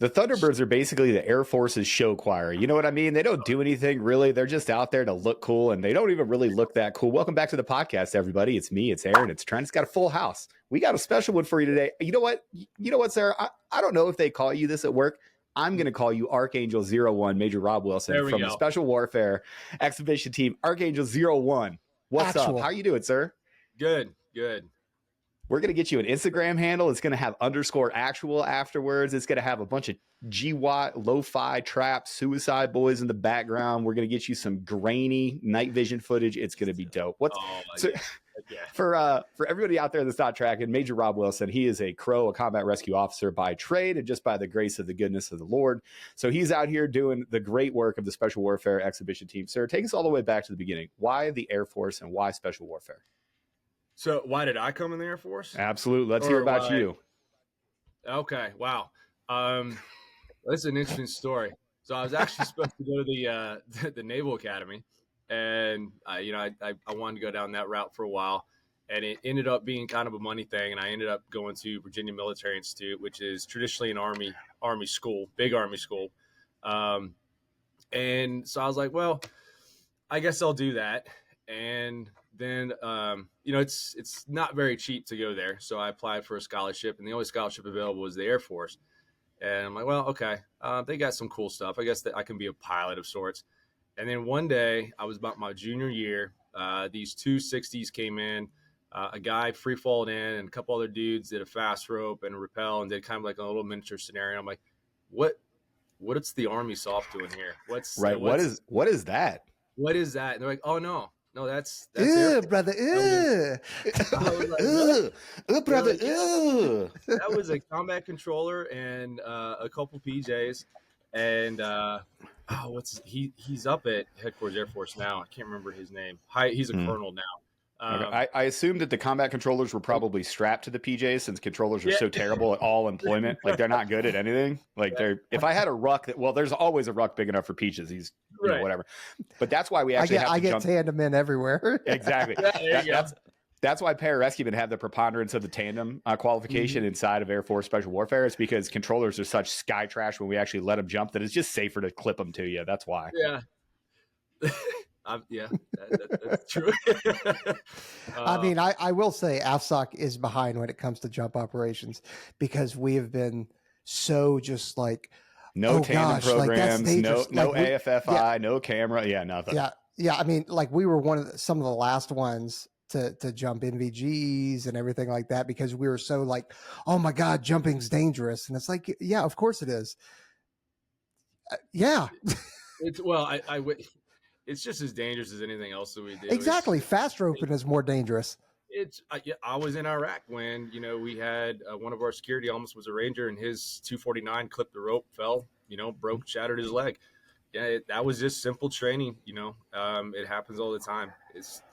The Thunderbirds are basically the Air Force's show choir. You know what I mean? They don't do anything really. They're just out there to look cool, and they don't even really look that cool. Welcome back to the podcast, everybody. It's me, it's Aaron, it's Trent. It's got a full house. We got a special one for you today. You know what? Sarah? I don't know if they call you this at work. I'm going to call you Archangel 01, Major Rob Wilson from the Special Warfare Exhibition Team, Archangel 01. What's up? How you doing, sir? Good. We're going to get you an Instagram handle. It's going to have _actual afterwards. It's going to have a bunch of GWAT, lo-fi, trap, suicide boys in the background. We're going to get you some grainy night vision footage. It's going to be dope. For everybody out there that's not tracking, Major Rob Wilson, he is a CRO, a combat rescue officer by trade and just by the grace of the goodness of the Lord. So he's out here doing the great work of the Special Warfare Exhibition Team. Sir, take us all the way back to the beginning. Why the Air Force and why Special Warfare? So why did I come in the Air Force? Absolutely. Let's hear about you. Okay. Wow. That's an interesting story. So I was actually supposed to go to the Naval Academy, and I wanted to go down that route for a while, and it ended up being kind of a money thing, and I ended up going to Virginia Military Institute, which is traditionally an Army school, big Army school. And so I was like, well, I guess I'll do that. And then, it's not very cheap to go there. So I applied for a scholarship, and the only scholarship available was the Air Force. And I'm like, well, okay, they got some cool stuff. I guess that I can be a pilot of sorts. And then one day, I was about my junior year, these two 60s came in, a guy free falled in, and a couple other dudes did a fast rope and a rappel and did kind of like a little miniature scenario. I'm like, what's the Army soft doing here? What is that? What is that? And they're like, oh, no, that's brother. Brother. That was a combat controller and a couple PJs, and he's up at Headquarters Air Force now. I can't remember his name. He's a colonel now. Okay. I assumed that the combat controllers were probably strapped to the PJs since controllers are so terrible at all employment. Like they're not good at anything. Like if I had a ruck there's always a ruck big enough for Peaches. He's whatever. But that's why we actually I get tandem in everywhere. Exactly. That's why pararescuemen have the preponderance of the tandem qualification inside of Air Force Special Warfare. It's because controllers are such sky trash when we actually let them jump that it's just safer to clip them to you. That's why. Yeah. That's true. I mean, I will say AFSOC is behind when it comes to jump operations because we have been so just like no tandem programs, no AFFI, no camera, nothing. Yeah. I mean, like we were some of the last ones to jump NVGs and everything like that because we were so like, oh my God, jumping's dangerous, and it's like, yeah, of course it is. Yeah. It's just as dangerous as anything else that we do. Exactly. Fast roping is more dangerous. I was in Iraq when, we had one of our security almost was a Ranger and his 249 clipped the rope, fell, broke, shattered his leg. Yeah, that was just simple training. It happens all the time. It's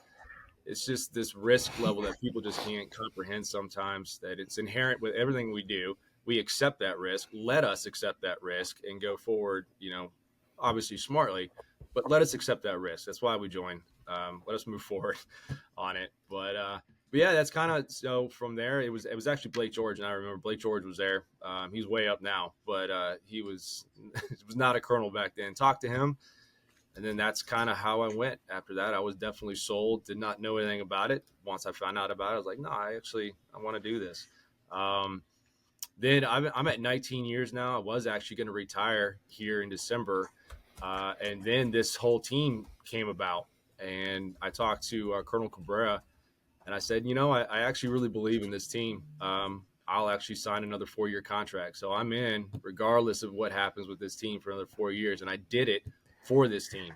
just this risk level that people just can't comprehend sometimes, that it's inherent with everything we do. We accept that risk. Let us accept that risk and go forward, obviously smartly. But let us accept that risk. That's why we joined. Let us move forward on it. But yeah, that's kind of so. From there, it was actually Blake George, and I remember Blake George was there. He's way up now, but he was not a colonel back then. Talked to him, and then that's kind of how I went. After that, I was definitely sold. Did not know anything about it. Once I found out about it, I was like, no, I want to do this. Then I'm at 19 years now. I was actually going to retire here in December. And then this whole team came about, and I talked to Colonel Cabrera, and I said, I actually really believe in this team. I'll actually sign another 4-year contract. So I'm in regardless of what happens with this team for another 4 years. And I did it for this team.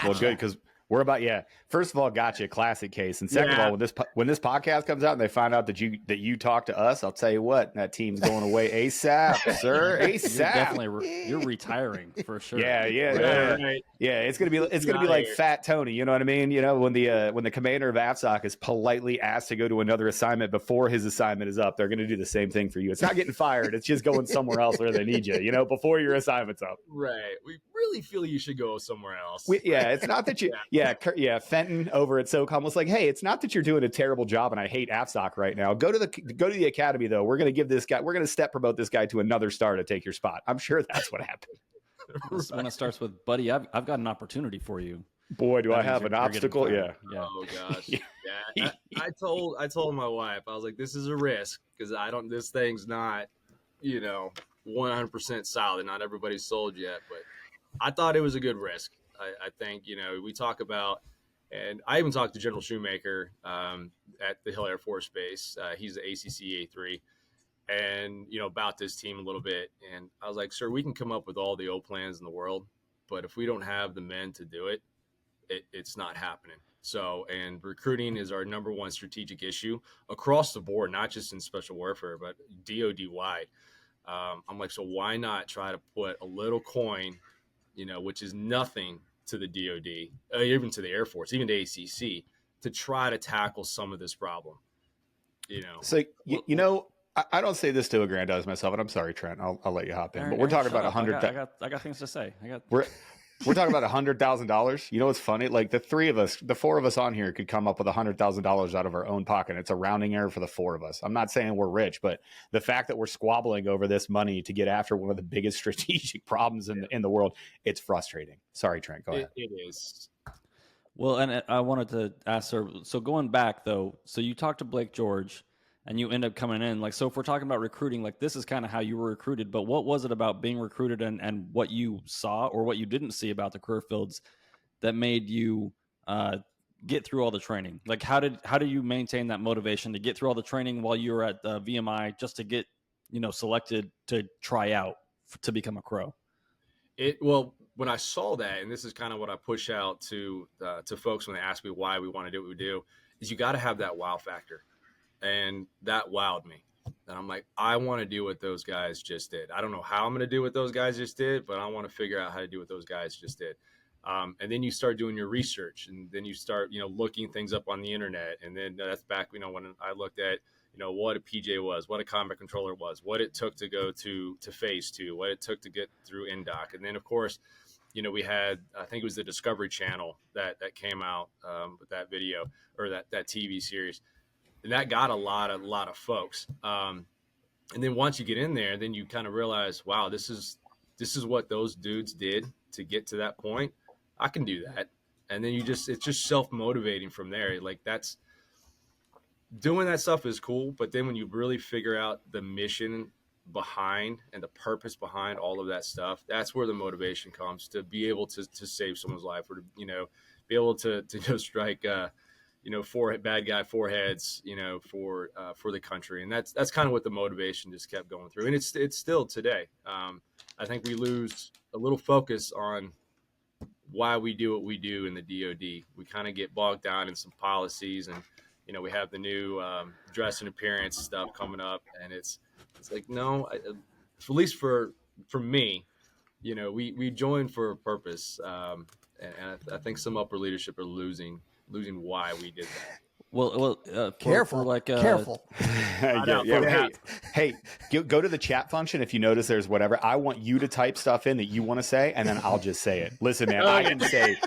Well, good, because we're about, first of all, gotcha, classic case. And second of all, when this podcast comes out and they find out that you talk to us, I'll tell you what, that team's going away ASAP, sir. ASAP. You're retiring for sure. Yeah. Right. Yeah, it's gonna be like Fat Tony, you know what I mean? When the commander of AFSOC is politely asked to go to another assignment before his assignment is up, they're gonna do the same thing for you. It's not getting fired, it's just going somewhere else where they need you, before your assignment's up. Right. We really really feel you should go somewhere else. It's not that you, Fenton over at SOCOM was like, hey, it's not that you're doing a terrible job and I hate AFSOC right now. Go to the academy though. We're going to step promote this guy to another star to take your spot. I'm sure that's what happened. When it starts with, buddy, I've got an opportunity for you. Boy, do I have an obstacle. Yeah. Oh gosh. Yeah. I told my wife, I was like, this is a risk because this thing's not, 100% solid. Not everybody's sold yet, but I thought it was a good risk. I think, we talk about, and I even talked to General Shoemaker at the Hill Air Force Base. He's the ACC A3, and, about this team a little bit. And I was like, sir, we can come up with all the old plans in the world, but if we don't have the men to do it, it's not happening. So, and recruiting is our number one strategic issue across the board, not just in special warfare, but DOD wide. I'm like, so why not try to put a little coin, which is nothing to the DOD, even to the Air Force, even to ACC, to try to tackle some of this problem, So, I don't say this to aggrandize myself, and I'm sorry, Trent, I'll let you hop in, but we're talking about 100. I got things to say. We're talking about $100,000. You know what's funny? Like the four of us on here could come up with $100,000 out of our own pocket. It's a rounding error for the four of us. I'm not saying we're rich, but the fact that we're squabbling over this money to get after one of the biggest strategic problems in the world, it's frustrating. Sorry, Trent, go ahead. It is. Well, and I wanted to ask her, so going back though, so you talked to Blake George and you end up coming in, like, so if we're talking about recruiting, like this is kind of how you were recruited, but what was it about being recruited and what you saw or what you didn't see about the career fields that made you get through all the training? Like how did you maintain that motivation to get through all the training while you were at VMI just to get, selected to try out to become a Crow? Well, when I saw that, and this is kind of what I push out to folks when they ask me why we want to do what we do, is you got to have that wow factor. And that wowed me. And I'm like, I want to do what those guys just did. I don't know how I'm going to do what those guys just did, but I want to figure out how to do what those guys just did. And then you start doing your research, and then you start, looking things up on the internet. And then that's back, when I looked at, what a PJ was, what a combat controller was, what it took to go to phase 2, what it took to get through NDOC. And then, of course, we had, I think it was the Discovery Channel that came out with that video or that TV series. And that got a lot of folks. And then once you get in there, then you kind of realize, wow, this is what those dudes did to get to that point. I can do that. And then it's just self-motivating from there. Like that's doing that stuff is cool. But then when you really figure out the mission behind and the purpose behind all of that stuff, that's where the motivation comes to be able to save someone's life or to, be able to strike, four bad guy foreheads, for the country. And that's kind of what the motivation just kept going through. And it's still today. I think we lose a little focus on why we do what we do in the DOD. We kind of get bogged down in some policies and, we have the new dress and appearance stuff coming up, and it's like, no, at least for me, we join for a purpose. And I think some upper leadership are losing why we did that. Well, careful. Careful. Hey, go to the chat function. If you notice there's whatever, I want you to type stuff in that you want to say, and then I'll just say it. Listen, man, I can say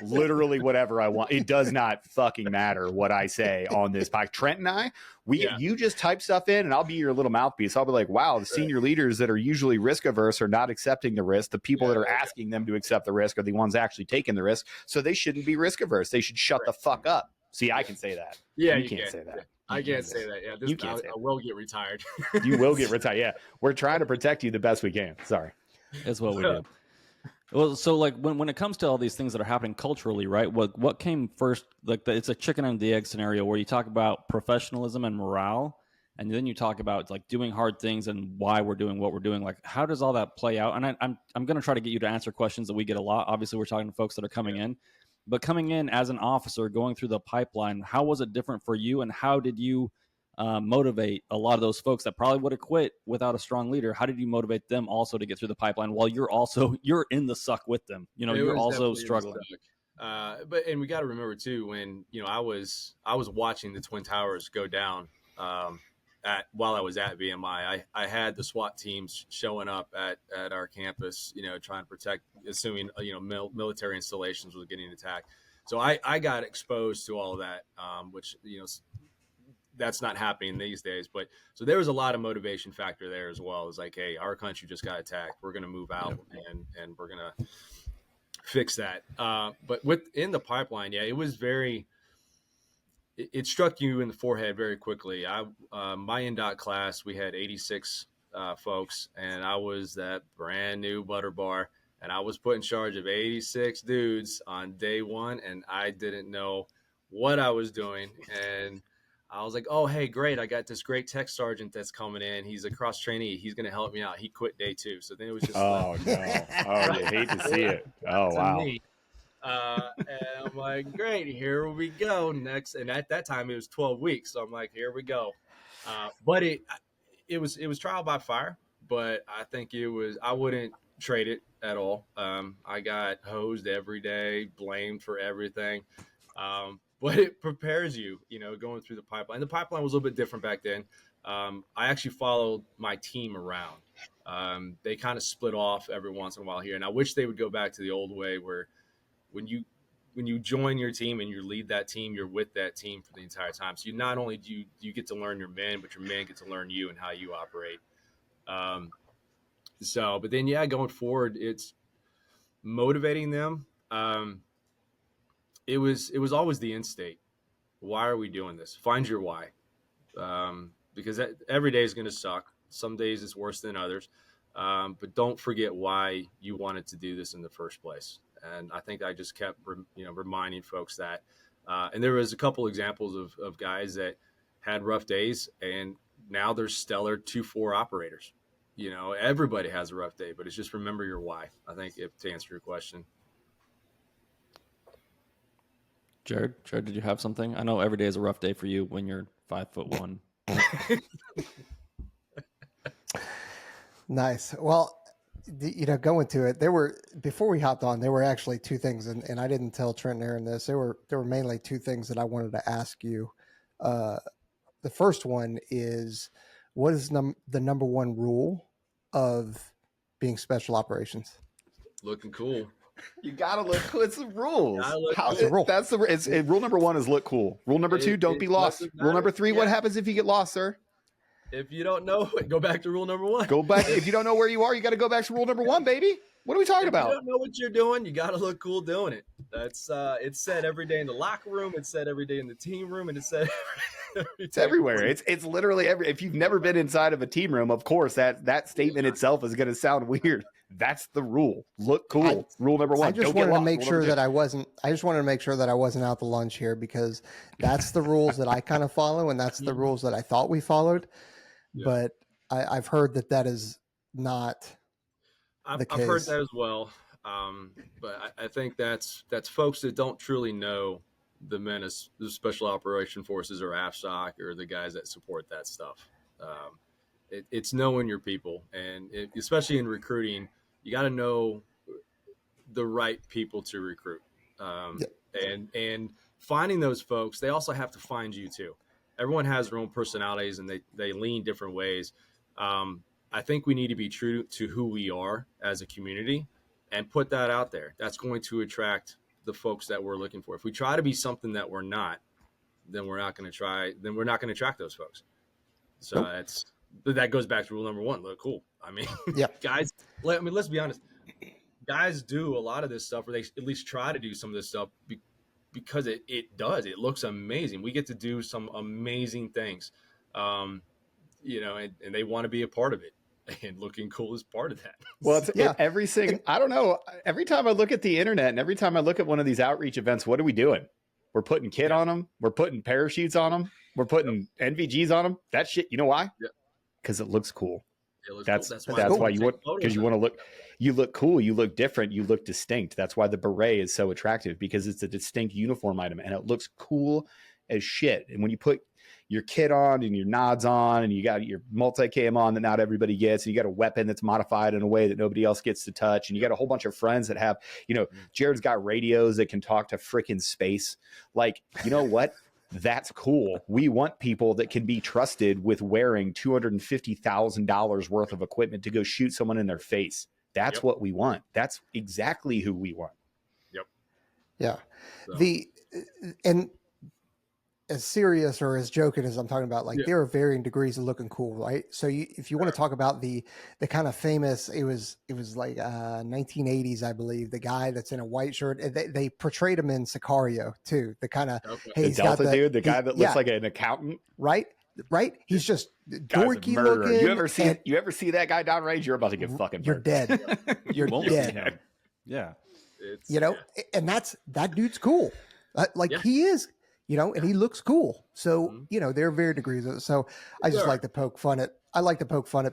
literally whatever I want. It does not fucking matter what I say on this podcast. Trent and I, you just type stuff in, and I'll be your little mouthpiece. I'll be like, wow, the senior leaders that are usually risk averse are not accepting the risk. The people that are asking them to accept the risk are the ones actually taking the risk. So they shouldn't be risk averse. They should shut the fuck up. See, I can say that. Yeah, you can't say that. I can't say that. Yeah, you can't say I will get retired. You will get retired. Yeah, we're trying to protect you the best we can. Sorry. That's what we do. Well, so like when it comes to all these things that are happening culturally, right? What came first? Like it's a chicken and the egg scenario where you talk about professionalism and morale, and then you talk about like doing hard things and why we're doing what we're doing. Like, how does all that play out? And I'm going to try to get you to answer questions that we get a lot. Obviously, we're talking to folks that are coming in. But coming in as an officer, going through the pipeline, how was it different for you? And how did you motivate a lot of those folks that probably would have quit without a strong leader? How did you motivate them also to get through the pipeline while you're in the suck with them? You're also struggling. And we got to remember too, when I was watching the Twin Towers go down, while I was at VMI. I had the SWAT teams showing up at our campus, trying to protect, assuming, military installations was getting attacked. So I got exposed to all of that, which, that's not happening these days. But so there was a lot of motivation factor there as well. It's like, hey, our country just got attacked. We're going to move out and we're going to fix that. But within the pipeline, it was it struck you in the forehead very quickly. My NDOT class, we had 86 folks, and I was that brand new butter bar, and I was put in charge of 86 dudes on day one, and I didn't know what I was doing. And I was like, oh, hey, great. I got this great tech sergeant that's coming in. He's a cross trainee. He's going to help me out. He quit day 2. So then it was just no. Oh, you hate to see it. Oh, wow. Me. And I'm like, great, here we go. Next. And at that time it was 12 weeks. So I'm like, here we go. But it was trial by fire, but I think I wouldn't trade it at all. I got hosed every day, blamed for everything. But it prepares you, going through the pipeline. The pipeline was a little bit different back then. I actually followed my team around. They kind of split off every once in a while here. And I wish they would go back to the old way where when you join your team and you lead that team, you're with that team for the entire time. So you not only do you get to learn your men, but your men get to learn you and how you operate. But then, going forward, it's motivating them. It was always the end state. Why are we doing this? Find your why. Because every day is going to suck. Some days it's worse than others. But don't forget why you wanted to do this in the first place. And I think I just kept, reminding folks that. And there was a couple examples of guys that had rough days, and now they're stellar 2-4 operators. Everybody has a rough day, but it's just remember your why. I think to answer your question. Jared, did you have something? I know every day is a rough day for you when you're 5'1". Nice. Well, going to it, before we hopped on, there were actually two things, and I didn't tell Trent and Aaron this. There were mainly two things that I wanted to ask you. The first one is, what is the number one rule of being special operations? Looking cool. You gotta look cool. It's the rules. It's a rule. That's rule number 1 is look cool. Rule number 2, don't be lost. Rule number 3, what happens if you get lost, sir? If you don't know, go back to rule number 1. Go back. If you don't know where you are, you got to go back to rule number 1, baby. What are we talking about? If you don't know what you're doing, you got to look cool doing it. That's it's said every day in the locker room. It's said every day in the team room, and it's said it's everywhere. It's literally if you've never been inside of a team room, of course that statement itself is going to sound weird. That's the rule. Look cool. Rule number 1. I just wanted to make sure that I wasn't out to lunch here, because that's the rules that I kind of follow, and that's the rules that I thought we followed. Yeah. But I've heard that is not the case. I've heard that as well. But I think that's folks that don't truly know the men of the Special Operation Forces or AFSOC or the guys that support that stuff. It's knowing your people, and especially in recruiting, you got to know the right people to recruit. And finding those folks, they also have to find you too. Everyone has their own personalities, and they lean different ways. I think we need to be true to who we are as a community and put that out there. That's going to attract the folks that we're looking for. If we try to be something that we're not, then we're not going to attract those folks. So that goes back to rule number 1. Look cool. I mean, guys, let's be honest. Guys do a lot of this stuff, or they at least try to do some of this stuff because it looks amazing. We get to do some amazing things, and they want to be a part of it, and looking cool is part of that. Well, I don't know. Every time I look at the internet and every time I look at one of these outreach events, what are we doing? We're putting kit on them. We're putting parachutes on them. We're putting NVGs on them. That shit. You know why? Because it looks cool. That's why you want, because you want to look, you look cool, you look different, you look distinct. That's why the beret is so attractive, because it's a distinct uniform item and it looks cool as shit. And when you put your kit on and your nods on and you got your multi-cam on that not everybody gets, and you got a weapon that's modified in a way that nobody else gets to touch, and you got a whole bunch of friends that have, Jared's got radios that can talk to freaking space. Like, you know what? That's cool. We want people that can be trusted with wearing $250,000 worth of equipment to go shoot someone in their face. That's what we want. That's exactly who we want. Yep. Yeah. So, And as serious or as joking as I'm talking about, like Yeah. there are varying degrees of looking cool, right? So if you want to talk about the kind of famous, it was like 1980s, I believe, the guy that's in a white shirt. They portrayed him in Sicario too. The kind of okay. hey, The he's got Delta dude, the guy that looks yeah, like an accountant. right. He's just Guy's a dorky murderer. looking. You ever see that guy downrange? You're about to get fucking You're murdered. dead. You You're won't see dead. him. Yeah. It's, You know, and that dude's cool. Like Yeah. he is, you know, and he looks cool. So, Mhm. you know, there are varying degrees of it. So I just Sure. like to poke fun at,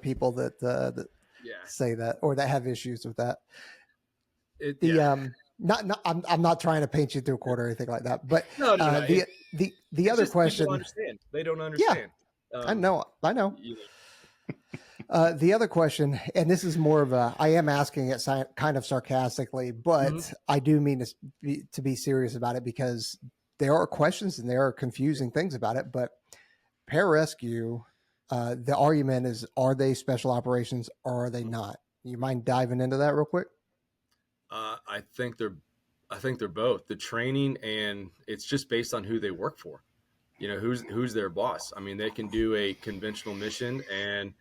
people that yeah. say that, or that have issues with that. It, The, yeah. I'm not trying to paint you through a corner or anything like that, but No. the It's other just question, people understand. They don't understand. I know. You know, The other question, and this is more of I am asking it kind of sarcastically, but Mhm. I do mean to be serious about it, because there are questions and there are confusing things about it. But pararescue, the argument is, are they special operations or are they not? You mind diving into that real quick? I think they're both. The training, and it's just based on who they work for. You know, who's their boss. I mean, they can do a conventional mission, and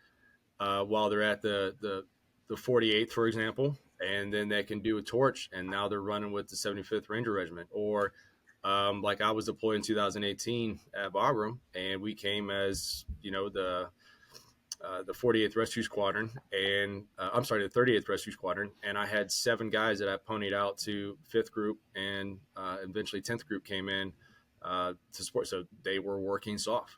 while they're at the 48th, for example, and then they can do a torch, and now they're running with the 75th Ranger Regiment. Or like I was deployed in 2018 at Bagram, and we came as, you know, the 48th Rescue Squadron, and I'm sorry, the 38th Rescue Squadron, and I had 7 guys that I ponied out to 5th Group, and eventually 10th Group came in to support. So they were working soft.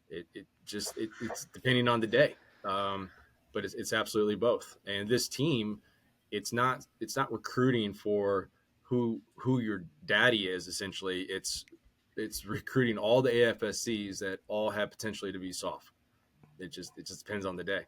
It's depending on the day, but it's absolutely both. And this team, it's not recruiting for who your daddy is. Essentially, it's recruiting all the AFSCs that all have potentially to be soft. It just depends on the day.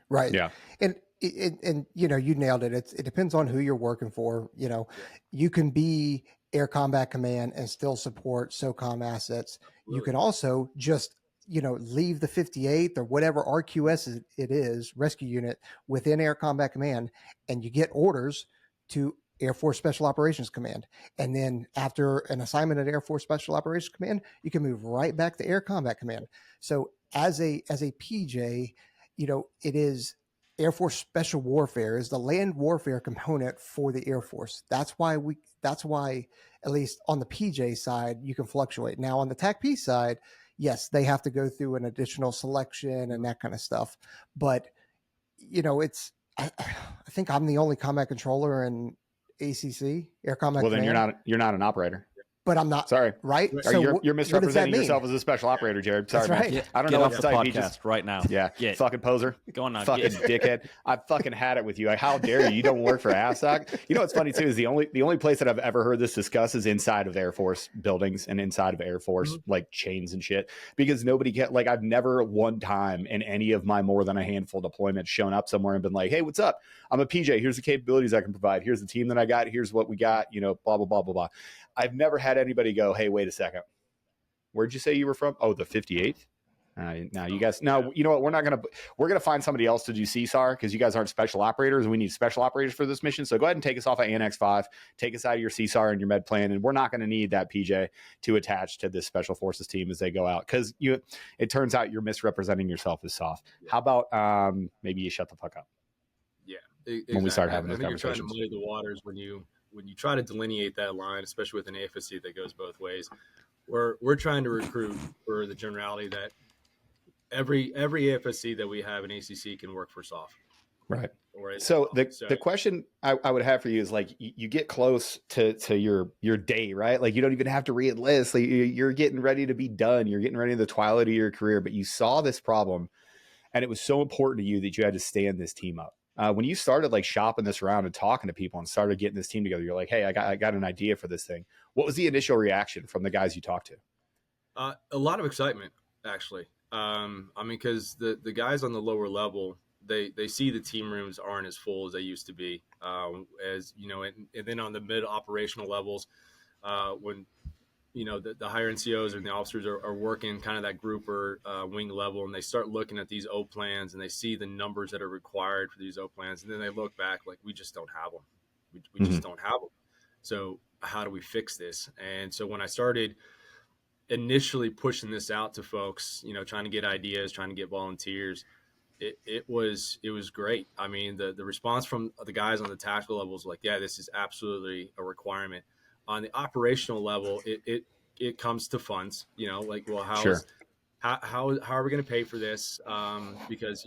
Right. Yeah. And you know, you nailed it. It depends on who you're working for. You know, you can be Air Combat Command and still support SOCOM assets. You can also just, you know, leave the 58th or whatever RQS it is, rescue unit within Air Combat Command, and you get orders to Air Force Special Operations Command. And then after an assignment at Air Force Special Operations Command, you can move right back to Air Combat Command. So as a PJ, you know, it is Air Force Special Warfare is the land warfare component for the Air Force. That's why at least on the PJ side, you can fluctuate. Now on the TACP side, yes, they have to go through an additional selection and that kind of stuff. But, you know, I think I'm the only combat controller in ACC, Air Combat Well, then Command. you're not an operator. But I'm not. Sorry. Right? You're what does that misrepresenting mean? yourself as a special operator, Jared. Sorry, That's man. right. I don't Get know off what the to tell you. podcast right now. Yeah. Get. Fucking poser. Go on now. Fucking dickhead. I fucking had it with you. Like, how dare you? You don't work for ASOC. You know what's funny too is the only place that I've ever heard this discussed is inside of Air Force buildings and inside of Air Force like chains and shit. Because nobody get like I've never one time in any of my more than a handful deployments shown up somewhere and been like, hey, what's up? I'm a PJ. Here's the capabilities I can provide. Here's the team that I got. Here's what we got. You know, blah blah blah blah blah. I've never had anybody go, hey, wait a second. Where'd you say you were from? Oh, the 58th. Now you guys. Now you know what? We're gonna find somebody else to do CSAR because you guys aren't special operators, and we need special operators for this mission. So go ahead and take us off of Annex 5. Take us out of your CSAR and your med plan, and we're not going to need that PJ to attach to this special forces team as they go out because it turns out you're misrepresenting yourself as soft. Yeah. How about maybe you shut the fuck up? Yeah, exactly. When we start having those I think conversations, you're trying to muddy the waters when you try to delineate that line, especially with an AFSC that goes both ways. We're trying to recruit for the generality that every AFSC that we have in ACC can work for soft. Right. So the question I would have for you is like you get close to your day, right? Like you don't even have to re-enlist. Like you're getting ready to be done. You're getting ready to the twilight of your career, but you saw this problem and it was so important to you that you had to stand this team up. When you started like shopping this around and talking to people and started getting this team together, you're like, hey, I got an idea for this thing. What was the initial reaction from the guys you talked to? A lot of excitement, actually. I mean, because the guys on the lower level, they see the team rooms aren't as full as they used to be. As you know, and then on the mid operational levels, when the higher NCOs and the officers are working kind of that group or wing level, and they start looking at these O plans and they see the numbers that are required for these O plans, and then they look back like, we just don't have them. We just don't have them. So how do we fix this? And so when I started initially pushing this out to folks, trying to get ideas, trying to get volunteers, it was great. I mean, the response from the guys on the tactical level was like, yeah, this is absolutely a requirement. On the operational level, it comes to funds, like, well, how are we going to pay for this? Because,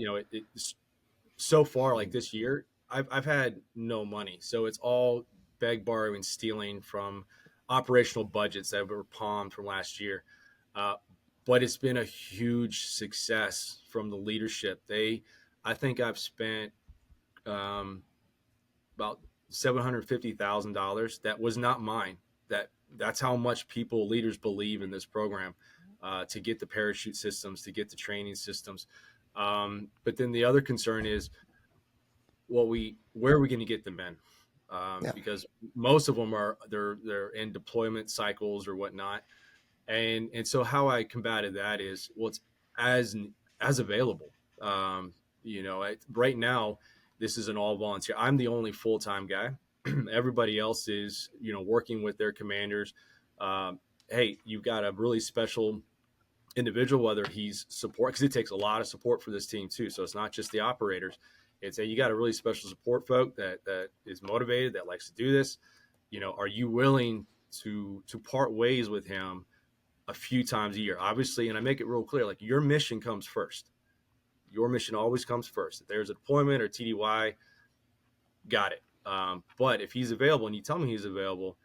so far, like this year, I've had no money. So it's all beg, borrow, and stealing from operational budgets that were palmed from last year. But it's been a huge success from the leadership. I think I've spent about $750,000. That was not mine. That's how much leaders believe in this program, to get the parachute systems, to get the training systems. But then the other concern is, where are we going to get the men? Because most of them they're in deployment cycles or whatnot. And so how I combated that is, well, it's as available. Right now, this is an all volunteer. I'm the only full-time guy. Everybody else is, working with their commanders. Hey, you've got a really special individual, whether he's support, because it takes a lot of support for this team too. So it's not just the operators. It's you got a really special support folk that is motivated, that likes to do this. Are you willing to part ways with him a few times a year? Obviously, and I make it real clear, like, your mission comes first. Your mission always comes first. If there's a deployment or TDY, got it. But if he's available and you tell me he's available,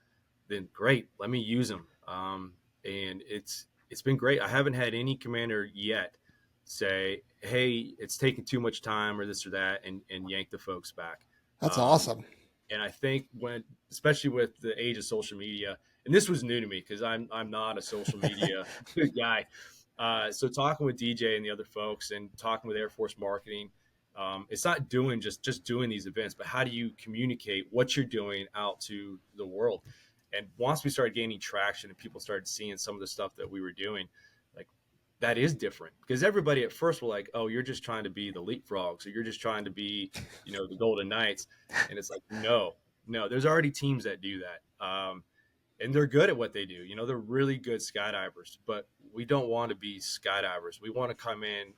then great, let me use him. And it's been great. I haven't had any commander yet say, hey, it's taking too much time or this or that, and yank the folks back. That's awesome. And I think especially with the age of social media, and this was new to me because I'm not a social media guy. So talking with DJ and the other folks and talking with Air Force marketing, it's not doing just doing these events, but how do you communicate what you're doing out to the world? And once we started gaining traction and people started seeing some of the stuff that we were doing, like, that is different, because everybody at first were like, oh, you're just trying to be the leapfrogs, or you're just trying to be, the Golden Knights. And it's like, no, there's already teams that do that. And they're good at what they do. They're really good skydivers, but we don't want to be skydivers. We want to come in,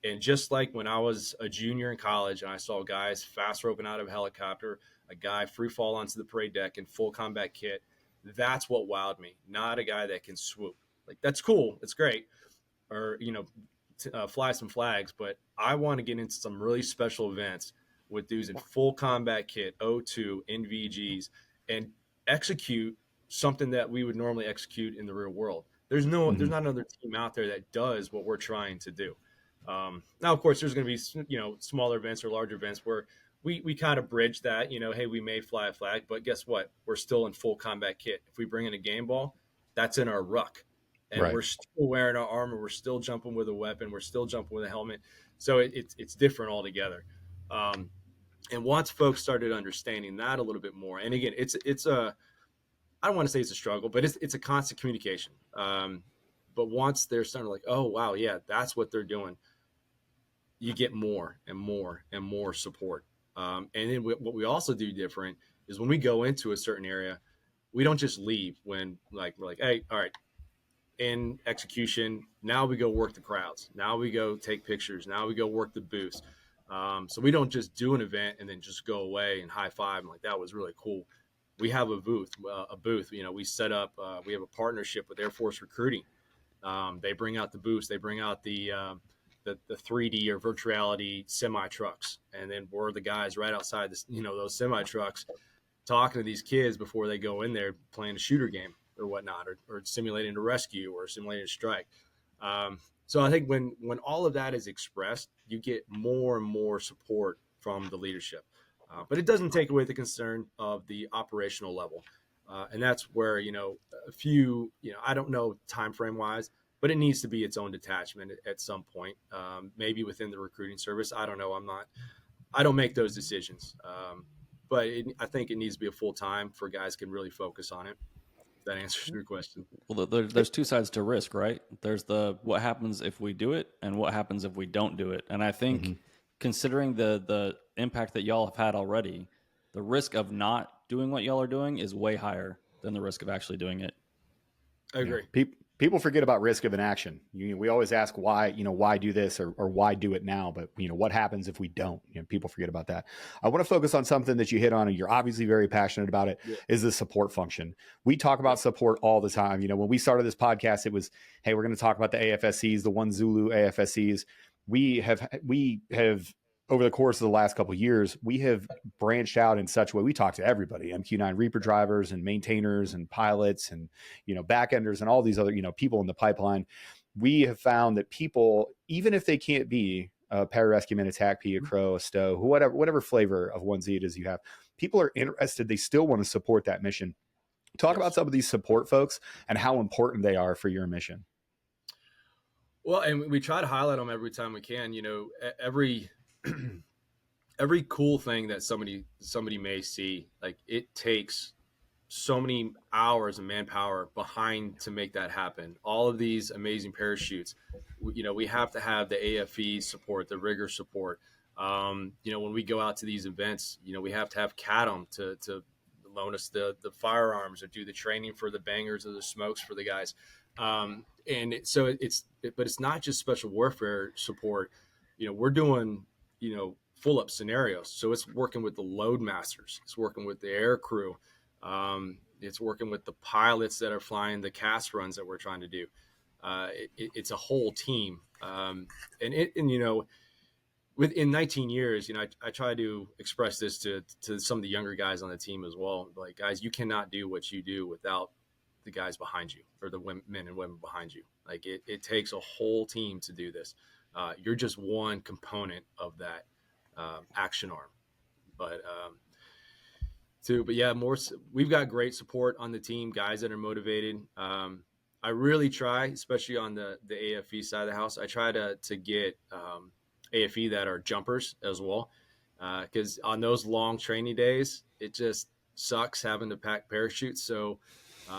and just like when I was a junior in college and I saw guys fast roping out of a helicopter, a guy free fall onto the parade deck in full combat kit, that's what wowed me. Not a guy that can swoop. Like, that's cool. It's great. Or, fly some flags, but I want to get into some really special events with dudes in full combat kit, O2, NVGs, and execute something that we would normally execute in the real world. There's not another team out there that does what we're trying to do. Now, of course, there's going to be, smaller events or larger events where we kind of bridge that, hey, we may fly a flag, but guess what? We're still in full combat kit. If we bring in a game ball, that's in our ruck. And We're still wearing our armor. We're still jumping with a weapon. We're still jumping with a helmet. So it's different altogether. And once folks started understanding that a little bit more, and again, it's a, I don't want to say it's a struggle, but it's a constant communication. But once they're starting to like, oh, wow, yeah, that's what they're doing, you get more and more and more support. And then what we also do different is when we go into a certain area, we don't just leave when we're like, hey, all right, in execution, now we go work the crowds. Now we go take pictures. Now we go work the booths. So we don't just do an event and then just go away and high five and like, that was really cool. We have a booth. We set up. We have a partnership with Air Force Recruiting. They bring out the booths. They bring out the 3D or virtual reality semi trucks, and then we're the guys right outside this, those semi trucks, talking to these kids before they go in there playing a shooter game or whatnot, or simulating a rescue or simulating a strike. So I think when all of that is expressed, you get more and more support from the leadership. But it doesn't take away the concern of the operational level. And that's where, a few, I don't know time frame wise, but it needs to be its own detachment at some point, maybe within the recruiting service. I don't know. I don't make those decisions. But I think it needs to be a full time for guys can really focus on it. That answers your question. Well, there's two sides to risk, right? There's the what happens if we do it and what happens if we don't do it. And I think Mm-hmm. considering the impact that y'all have had already, the risk of not doing what y'all are doing is way higher than the risk of actually doing it. I agree. People forget about risk of inaction. We always ask why, why do this or why do it now? But, what happens if we don't? People forget about that. I want to focus on something that you hit on, and you're obviously very passionate about it, is the support function. We talk about support all the time. When we started this podcast, it was, hey, we're going to talk about the AFSCs, the One Zulu AFSCs. We have over the course of the last couple of years, we have branched out in such a way. We talk to everybody, MQ9 Reaper drivers and maintainers and pilots and, backenders and all these other, people in the pipeline. We have found that people, even if they can't be a pararescue man, a TACP, a crow, a stow, whatever flavor of onesie it is you have, people are interested. They still want to support that mission. Talk about some of these support folks and how important they are for your mission. Well, and we try to highlight them every time we can. Every cool thing that somebody may see, like, it takes so many hours of manpower behind to make that happen. All of these amazing parachutes, we have to have the AFE support, the rigger support. When we go out to these events, we have to have CADM to loan us the firearms or do the training for the bangers or the smokes for the guys. But it's not just special warfare support. We're doing, full up scenarios. So it's working with the load masters. It's working with the air crew. It's working with the pilots that are flying the cast runs that we're trying to do. It's a whole team. Within 19 years, I try to express this to some of the younger guys on the team as well. Like, guys, you cannot do what you do without the guys behind you or the men and women behind you. Like, it takes a whole team to do this. You're just one component of that action arm. But we've got great support on the team, guys that are motivated. I really try, especially on the AFE side of the house, I try to get AFE that are jumpers as well. Because on those long training days, it just sucks having to pack parachutes. So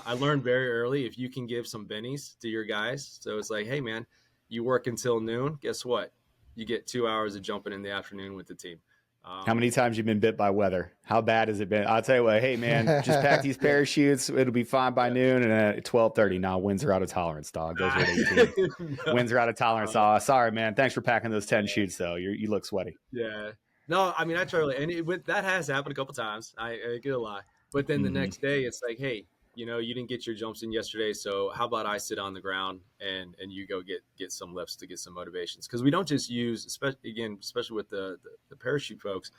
I learned very early, if you can give some bennies to your guys. So it's like, hey, man, you work until noon. Guess what? You get 2 hours of jumping in the afternoon with the team. How many times you've been bit by weather? How bad has it been? I'll tell you what, hey, man, just pack these parachutes. It'll be fine by noon. And at 12:30, now winds are out of tolerance, dog. Those are 18. Winds are out of tolerance. Sorry, man. Thanks for packing those 10 chutes, though. You look sweaty. Yeah. No, I mean, I try really, and that has happened a couple times. I get a lie. But then the next day, it's like, hey, you didn't get your jumps in yesterday, so how about I sit on the ground and you go get some lifts to get some motivations? Because we don't just use, especially with the parachute folks,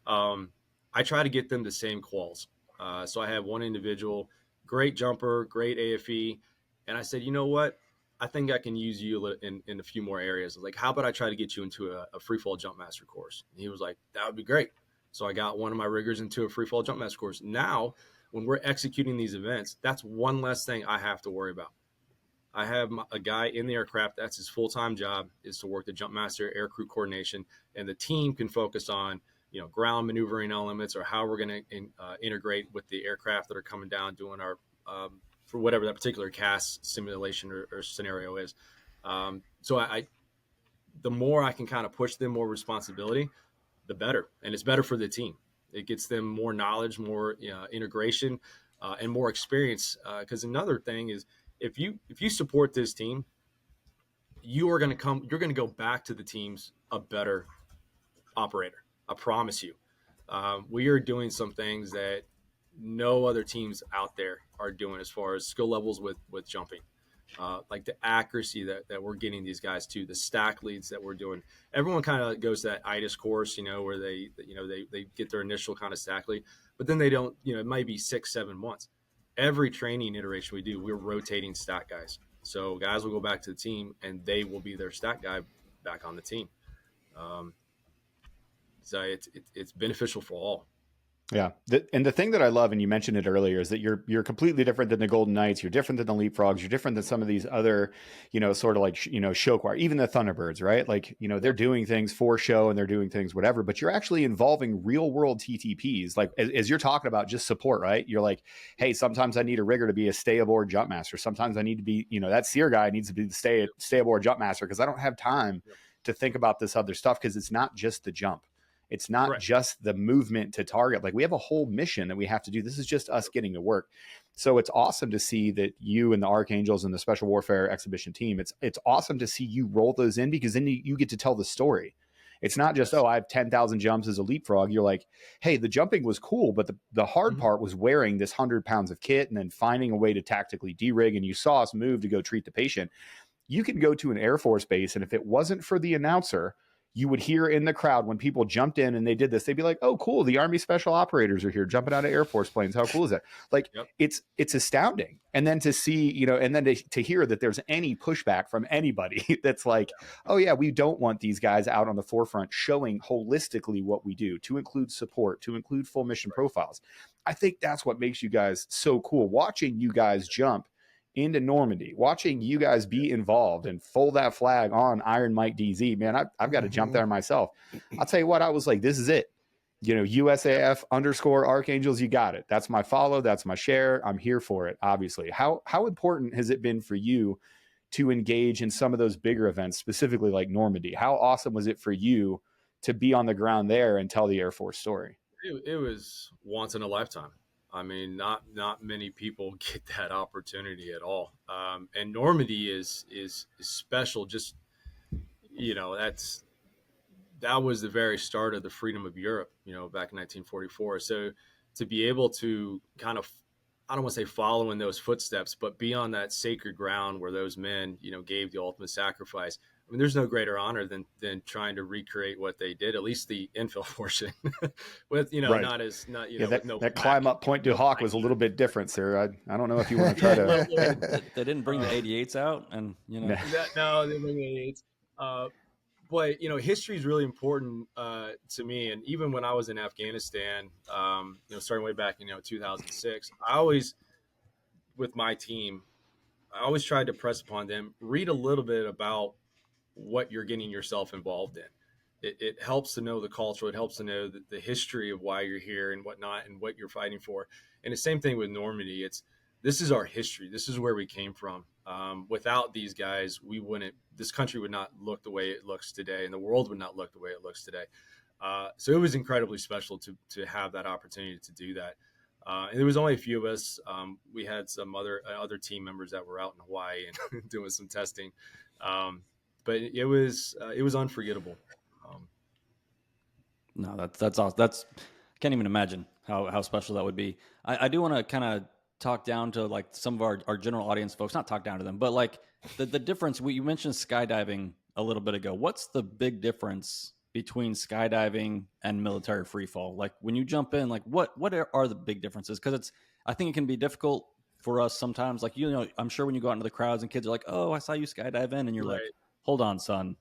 I try to get them the same quals. So I have one individual, great jumper, great AFE, and I said, you know what? I think I can use you in a few more areas. Like, how about I try to get you into a free fall jump master course? And he was like, that would be great. So I got one of my riggers into a free fall jump master course. Now, when we're executing these events, that's one less thing I have to worry about. I have a guy in the aircraft. That's his full-time job, is to work the jump master, air crew coordination, and the team can focus on, ground maneuvering elements or how we're going to integrate with the aircraft that are coming down, doing our, for whatever that particular cast simulation or scenario is. So the more I can kind of push them more responsibility, the better. And it's better for the team. It gets them more knowledge, more integration, and more experience. Because another thing is, if you support this team, you're going to go back to the teams a better operator. I promise you. We are doing some things that no other teams out there are doing as far as skill levels with jumping. Like the accuracy that we're getting these guys to, the stack leads that we're doing. Everyone kind of goes to that IDIS course, where they get their initial kind of stack lead, but then they don't, it might be 6-7 months. Every training iteration we do, we're rotating stack guys. So guys will go back to the team and they will be their stack guy back on the team. So it's beneficial for all. Yeah. And the thing that I love, and you mentioned it earlier, is that you're completely different than the Golden Knights. You're different than the Leapfrogs. You're different than some of these other, sort of like, SPECWAR, even the Thunderbirds, right? Like, they're doing things for show and they're doing things, whatever, but you're actually involving real world TTPs. Like as you're talking about just support, right? You're like, hey, sometimes I need a rigger to be a stay aboard jump master. Sometimes I need to be, that SEER guy needs to be the stay aboard jump master because I don't have time to think about this other stuff because it's not just the jump. It's not Correct. just the movement to target. Like we have a whole mission that we have to do. This is just us getting to work. So it's awesome to see that you and the Archangels and the Special Warfare Exhibition team, it's awesome to see you roll those in because then you get to tell the story. It's not just, I have 10,000 jumps as a leapfrog. You're like, hey, the jumping was cool, but the hard part was wearing this 100 pounds of kit and then finding a way to tactically de-rig. And you saw us move to go treat the patient. You can go to an Air Force base, and if it wasn't for the announcer, you would hear in the crowd when people jumped in and they did this, they'd be like, oh, cool. The Army Special Operators are here jumping out of Air Force planes. How cool is that? Like, it's astounding. And then to see, and then to hear that there's any pushback from anybody that's like, oh yeah, we don't want these guys out on the forefront showing holistically what we do, to include support, to include full mission profiles. I think that's what makes you guys so cool. Watching you guys jump into Normandy, watching you guys be involved and fold that flag on Iron Mike DZ, man, I've got to jump there myself. I'll tell you what, I was like, this is it. USAF _ Archangels, you got it. That's my follow. That's my share. I'm here for it, obviously. How important has it been for you to engage in some of those bigger events, specifically like Normandy? How awesome was it for you to be on the ground there and tell the Air Force story? It was once in a lifetime. I mean, not many people get that opportunity at all. And Normandy is special. Just that was the very start of the freedom of Europe. Back in 1944. So to be able to kind of, I don't want to say follow in those footsteps, but be on that sacred ground where those men, gave the ultimate sacrifice. I mean, there's no greater honor than trying to recreate what they did, at least the infill portion with, Right. That climb up Point du Hoc was a little bit different, sir. I don't know if you want to try to. They didn't bring the 88s out, and no, they didn't bring the 88s. But history is really important to me, and even when I was in Afghanistan, starting way back in 2006, I always, with my team, I always tried to press upon them, read a little bit about what you're getting yourself involved in. It helps to know the culture. It helps to know the history of why you're here and whatnot and what you're fighting for. And the same thing with Normandy. This is our history. This is where we came from. Without these guys, this country would not look the way it looks today, and the world would not look the way it looks today. So it was incredibly special to have that opportunity to do that. And there was only a few of us. We had some other team members that were out in Hawaii and doing some testing. But it was unforgettable. No, that's awesome. I can't even imagine how special that would be. I do want to kind of talk down to like some of our general audience folks, not talk down to them, but like the difference. You mentioned skydiving a little bit ago. What's the big difference between skydiving and military free fall? Like when you jump in, like what are the big differences? Because I think it can be difficult for us sometimes. Like, I'm sure when you go out into the crowds and kids are like, oh, I saw you skydive in, and you're like, hold on, son.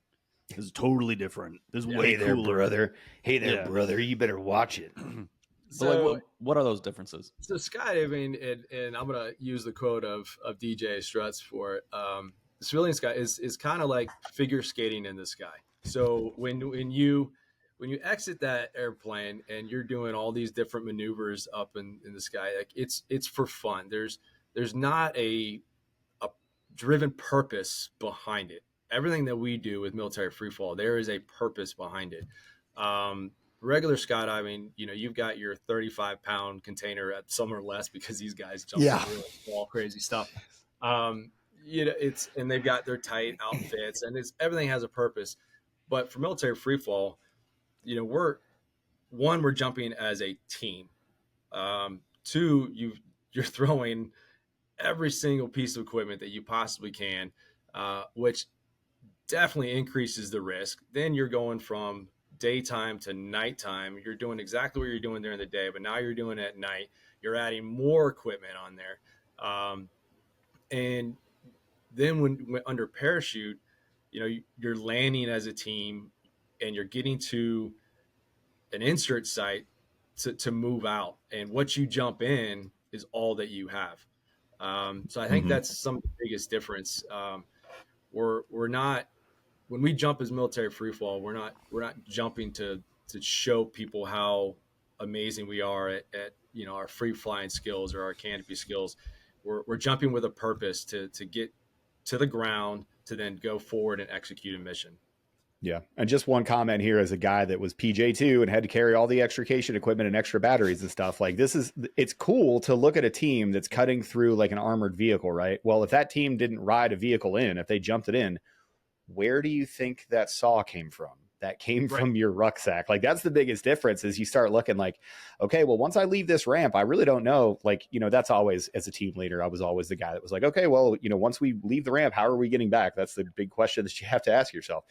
This is totally different. This is way cooler. Brother. Hey there, brother. You better watch it. So, like, what are those differences? So skydiving, and I'm gonna use the quote of DJ Struts for it. Civilian sky is kind of like figure skating in the sky. So when you exit that airplane and you're doing all these different maneuvers up in the sky, like it's for fun. There's not a driven purpose behind it. Everything that we do with military freefall, there is a purpose behind it. Regular skydiving, you've got your 35-pound container at somewhere less because these guys jump really small, crazy stuff. And they've got their tight outfits, and everything has a purpose. But for military freefall, we're jumping as a team. Two, you're throwing every single piece of equipment that you possibly can, which definitely increases the risk. Then you're going from daytime to nighttime. You're doing exactly what you're doing during the day, but now you're doing it at night. You're adding more equipment on there. And then when under parachute, you're landing as a team and you're getting to an insert site to move out, and what you jump in is all that you have. So I think that's some of the biggest difference. We're not, when we jump as military free fall, we're not jumping to show people how amazing we are at our free flying skills or our canopy skills. We're jumping with a purpose to get to the ground to then go forward and execute a mission. Yeah. And just one comment here as a guy that was PJ2 and had to carry all the extrication equipment and extra batteries and stuff. Like it's cool to look at a team that's cutting through like an armored vehicle, right? Well, if that team didn't ride a vehicle in, if they jumped it in, where do you think that saw came from? That came from your rucksack. Like that's the biggest difference is you start looking like, okay, well, once I leave this ramp, I really don't know. Like, that's always, as a team leader, I was always the guy that was like, okay, well, once we leave the ramp, how are we getting back? That's the big question that you have to ask yourself.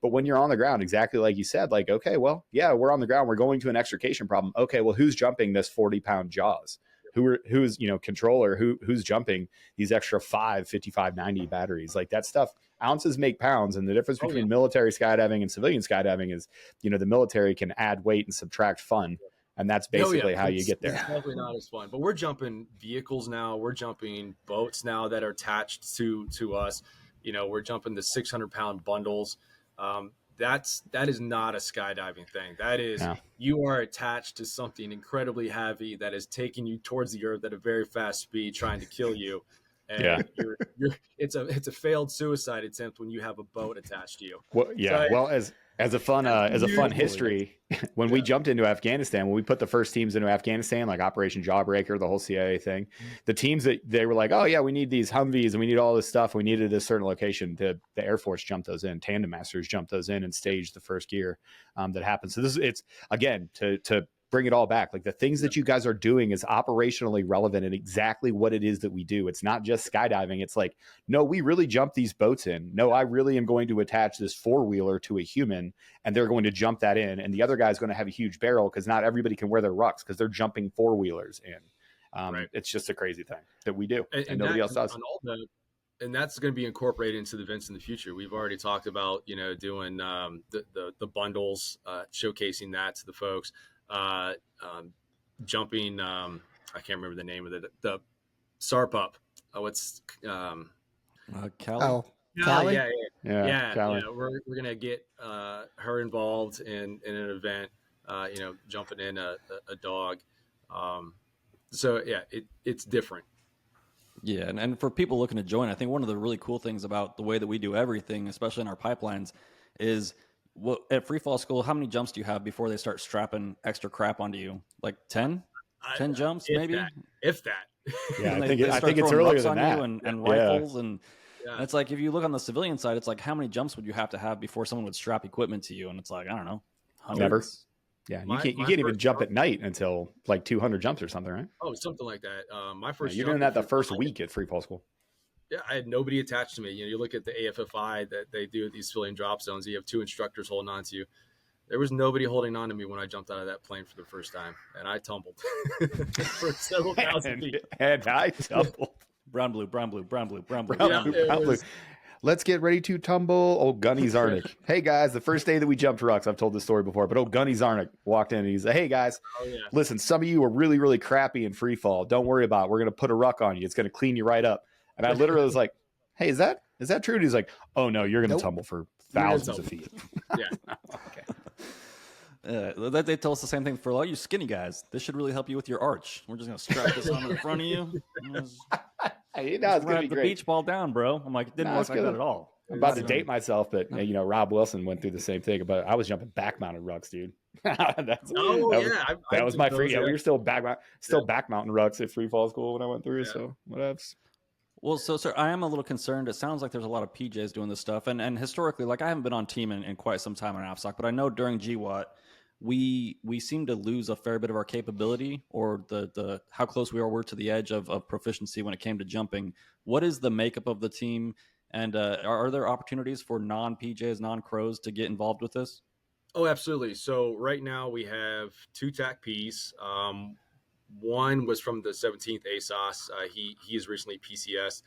But when you're on the ground, exactly like you said, like, okay, well, yeah, we're on the ground. We're going to an extrication problem. Okay, well, who's jumping this 40-pound jaws? Who's controller? Who's jumping these extra 55, 90 batteries? Like that stuff, ounces make pounds. And the difference between military skydiving and civilian skydiving is, the military can add weight and subtract fun. And that's basically how you get there. It's definitely not as fun, but we're jumping vehicles now. We're jumping boats now that are attached to us. We're jumping the 600-pound bundles. That is not a skydiving thing. That is, you are attached to something incredibly heavy that is taking you towards the earth at a very fast speed, trying to kill you. And it's a failed suicide attempt when you have a boat attached to you. Well, yeah. So, well, as a fun history, when we jumped into Afghanistan, when we put the first teams into Afghanistan, like Operation Jawbreaker, the whole CIA thing, the teams that they were like, oh yeah, we need these Humvees and we need all this stuff. We needed a certain location. The Air Force jumped those in. Tandem Masters jumped those in and staged the first gear that happened. So it's again to bring it all back. Like the things that you guys are doing is operationally relevant and exactly what it is that we do. It's not just skydiving. It's like, no, we really jump these boats in. No, I really am going to attach this four-wheeler to a human and they're going to jump that in. And the other guy's going to have a huge barrel because not everybody can wear their rucks because they're jumping four-wheelers in. It's just a crazy thing that we do and nobody else does. And that's going to be incorporated into the events in the future. We've already talked about, doing the bundles, showcasing that to the folks. Jumping, I can't remember the name of the SARPUP. What's Cali? Oh, Cali? Yeah. Cali. We're gonna get her involved in an event. Jumping in a dog. So yeah, it's different. Yeah, and for people looking to join, I think one of the really cool things about the way that we do everything, especially in our pipelines, is at free fall school, how many jumps do you have before they start strapping extra crap onto you? Like 10? 10 jumps, maybe? If that. Yeah, I think it's earlier than that. And rifles. And it's like, if you look on the civilian side, it's like, how many jumps would you have to have before someone would strap equipment to you? And it's like, I don't know, hundreds. Never. Yeah, you can't even jump at night until like 200 jumps or something, right? Oh, something like that. My first. You're doing that the first week at free fall school. Yeah, I had nobody attached to me. You look at the AFFI that they do at these civilian drop zones. You have two instructors holding on to you. There was nobody holding on to me when I jumped out of that plane for the first time, and I tumbled for several thousand feet. And I tumbled. Brown, blue. Let's get ready to tumble. Old Gunny Zarnik. Hey guys, the first day that we jumped rucks, I've told this story before, but old Gunny Zarnik walked in and he's like, hey guys, listen, some of you are really, really crappy in free fall. Don't worry about it. We're going to put a ruck on you. It's going to clean you right up. And I literally was like, hey, is that true? And he's like, oh no, you're going to tumble for thousands of feet. Yeah. Okay. They tell us the same thing for all you skinny guys. This should really help you with your arch. We're just going to strap this onto the front of you. It's going to be the great. beach ball down, bro. I'm like, it didn't work like that at all. I'm about to date myself, but Rob Wilson went through the same thing. But I was jumping back mounted rucks, dude. that was my free. We were still back mountain rucks at free fall school when I went through. Yeah. So what else? Well, so sir, I am a little concerned. It sounds like there's a lot of PJs doing this stuff, and historically, like I haven't been on team in quite some time on AFSOC, but I know during GWAT we seem to lose a fair bit of our capability or the how close we were to the edge of proficiency when it came to jumping. What is the makeup of the team? And are there opportunities for non-PJs, non-crows to get involved with this? Oh, absolutely. So right now we have 2 TAC-Ps. One was from the 17th ASOS. He is recently PCS.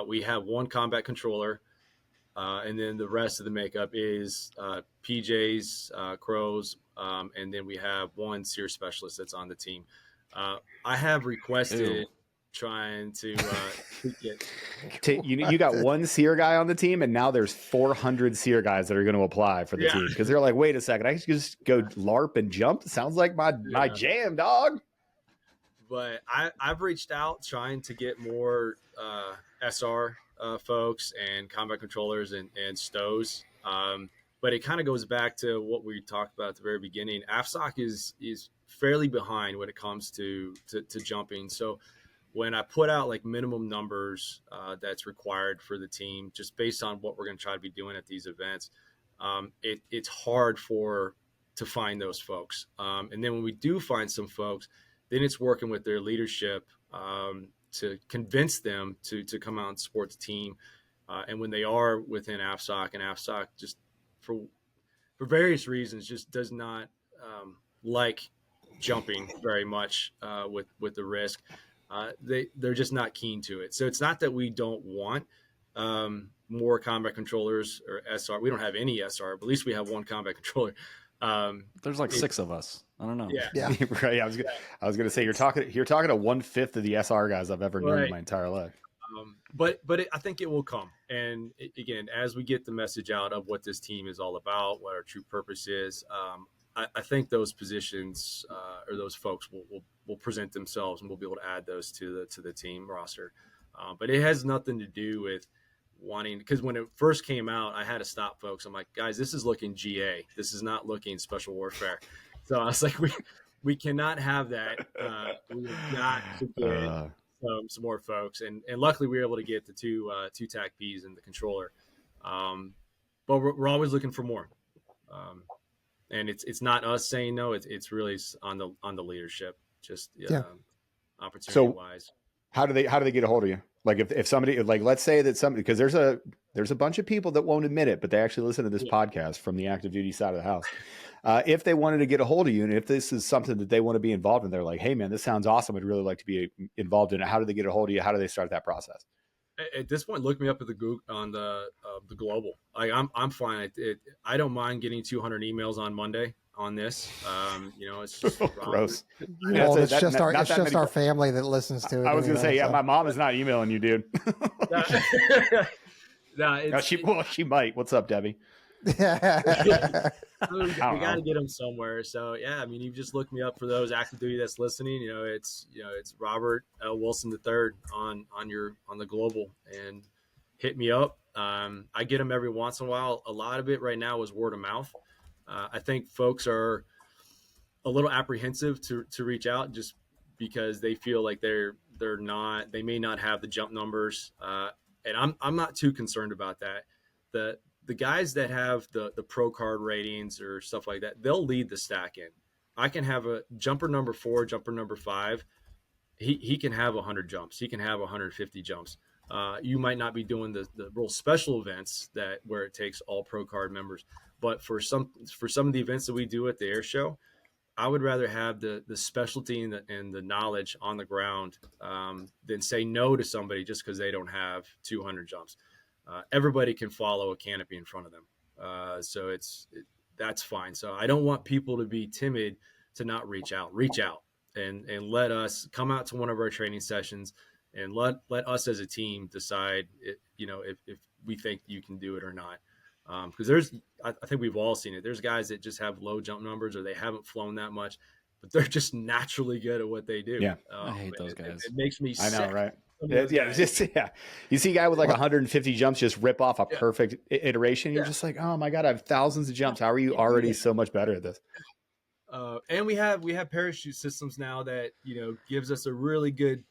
We have 1 combat controller. And then the rest of the makeup is PJs, crows, and then we have one SEER specialist that's on the team. I have requested trying to get. You got one SEER guy on the team, and now there's 400 SEER guys that are going to apply for the team because they're like, wait a second, I can just go LARP and jump. Sounds like my jam, dog. But I've reached out trying to get more SR folks and combat controllers and STOs. But it kind of goes back to what we talked about at the very beginning. AFSOC is fairly behind when it comes to jumping. So when I put out like minimum numbers that's required for the team, just based on what we're going to try to be doing at these events, it's hard to find those folks. And then when we do find some folks, then it's working with their leadership to convince them to come out and support the team. And when they are within AFSOC, and AFSOC just for various reasons just does not like jumping very much with the risk, they're just not keen to it. So it's not that we don't want more combat controllers or SR. We don't have any SR, but at least we have one combat controller. There's like 6 of us. I don't know. Yeah. Right. I was gonna say you're talking to 1/5 of the SR guys I've ever known in my entire life. But I think it will come. And again, as we get the message out of what this team is all about, what our true purpose is, I think those positions or those folks will present themselves, and we'll be able to add those to the team roster. But it has nothing to do with wanting, because when it first came out, I had to stop folks. I'm like, guys, this is looking GA. This is not looking special warfare. So I was like, we cannot have that. We've got to get some more folks, and luckily we were able to get the two TAC Ps and the controller. But we're always looking for more. And it's not us saying no. It's really on the leadership, just opportunity wise. How do they get a hold of you? Like if somebody, like, let's say that somebody, because there's a bunch of people that won't admit it, but they actually listen to this podcast from the active duty side of the house. If they wanted to get a hold of you, and if this is something that they want to be involved in, they're like, hey man, this sounds awesome. I'd really like to be involved in it. How do they get a hold of you? How do they start that process? At this point, look me up at the Google on the global. Like I'm fine. I don't mind getting 200 emails on Monday on this. It's just gross. It's just our family that listens to it. I was going to say, my mom is not emailing you, dude. No, she might. What's up, Debbie? we got to get them somewhere. So yeah, I mean, you just look me up for those active duty that's listening. It's Robert L. Wilson III on the global, and hit me up. I get them every once in a while. A lot of it right now is word of mouth. I think folks are a little apprehensive to reach out just because they feel like they may not have the jump numbers. And I'm not too concerned about that. The guys that have the pro card ratings or stuff like that, they'll lead the stack in. I can have a jumper number 4, jumper number 5. He can have 100 jumps. He can have 150 jumps. You might not be doing the real special events where it takes all pro card members. But for some of the events that we do at the air show, I would rather have the specialty and the knowledge on the ground than say no to somebody just because they don't have 200 jumps. Everybody can follow a canopy in front of them. So that's fine. So I don't want people to be timid to not reach out and let us come out to one of our training sessions and let us as a team decide if we think you can do it or not. Because I think we've all seen it. There's guys that just have low jump numbers or they haven't flown that much, but they're just naturally good at what they do. Yeah. I hate those guys. It makes me sick. I know, right? Yeah. You see a guy with like 150 jumps just rip off a perfect iteration. You're just like, oh my God, I have thousands of jumps. How are you already so much better at this? And we have parachute systems now that, gives us a really good,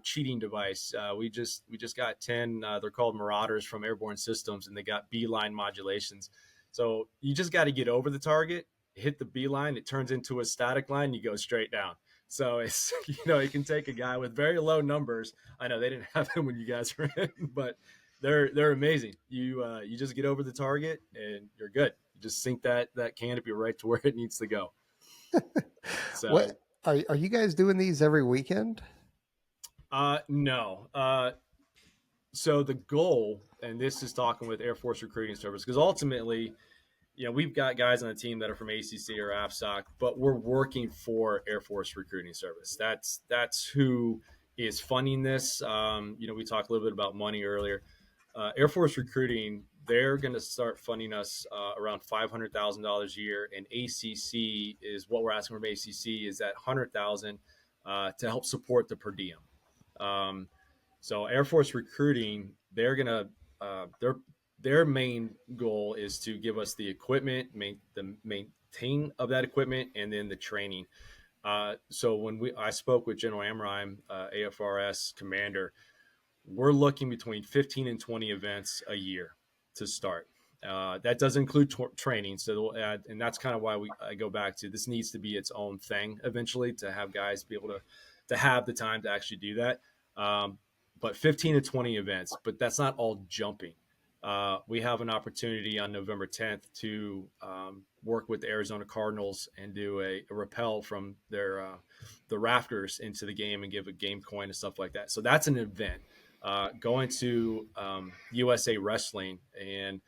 cheating device. We just got 10, they're called Marauders from Airborne Systems, and they got beeline modulations. So you just got to get over the target, hit the beeline, it turns into a static line, you go straight down. So it's, it can take a guy with very low numbers. I know they didn't have them when you guys were in, but they're amazing. You just get over the target and you're good. You just sink that canopy right to where it needs to go. So what are you guys doing these every weekend? No. So the goal, and this is talking with Air Force Recruiting Service, because ultimately we've got guys on the team that are from ACC or AFSOC, but we're working for Air Force Recruiting Service. That's who is funding this. We talked a little bit about money earlier. Air Force Recruiting, they're going to start funding us around $500,000 a year, and ACC is what we're asking from ACC is that $100,000 to help support the per diem. So Air Force Recruiting, they're going to their main goal is to give us the equipment, the maintain of that equipment, and then the training. So when I spoke with General Amrheim, AFRS commander, we're looking between 15 and 20 events a year to start. That does include training. So, and that's kind of why I go back to this needs to be its own thing eventually to have guys be able to have the time to actually do that. But 15 to 20 events, but that's not all jumping. We have an opportunity on November 10th to work with the Arizona Cardinals and do a rappel from the rafters into the game and give a game coin and stuff like that. So that's an event. Going to USA Wrestling and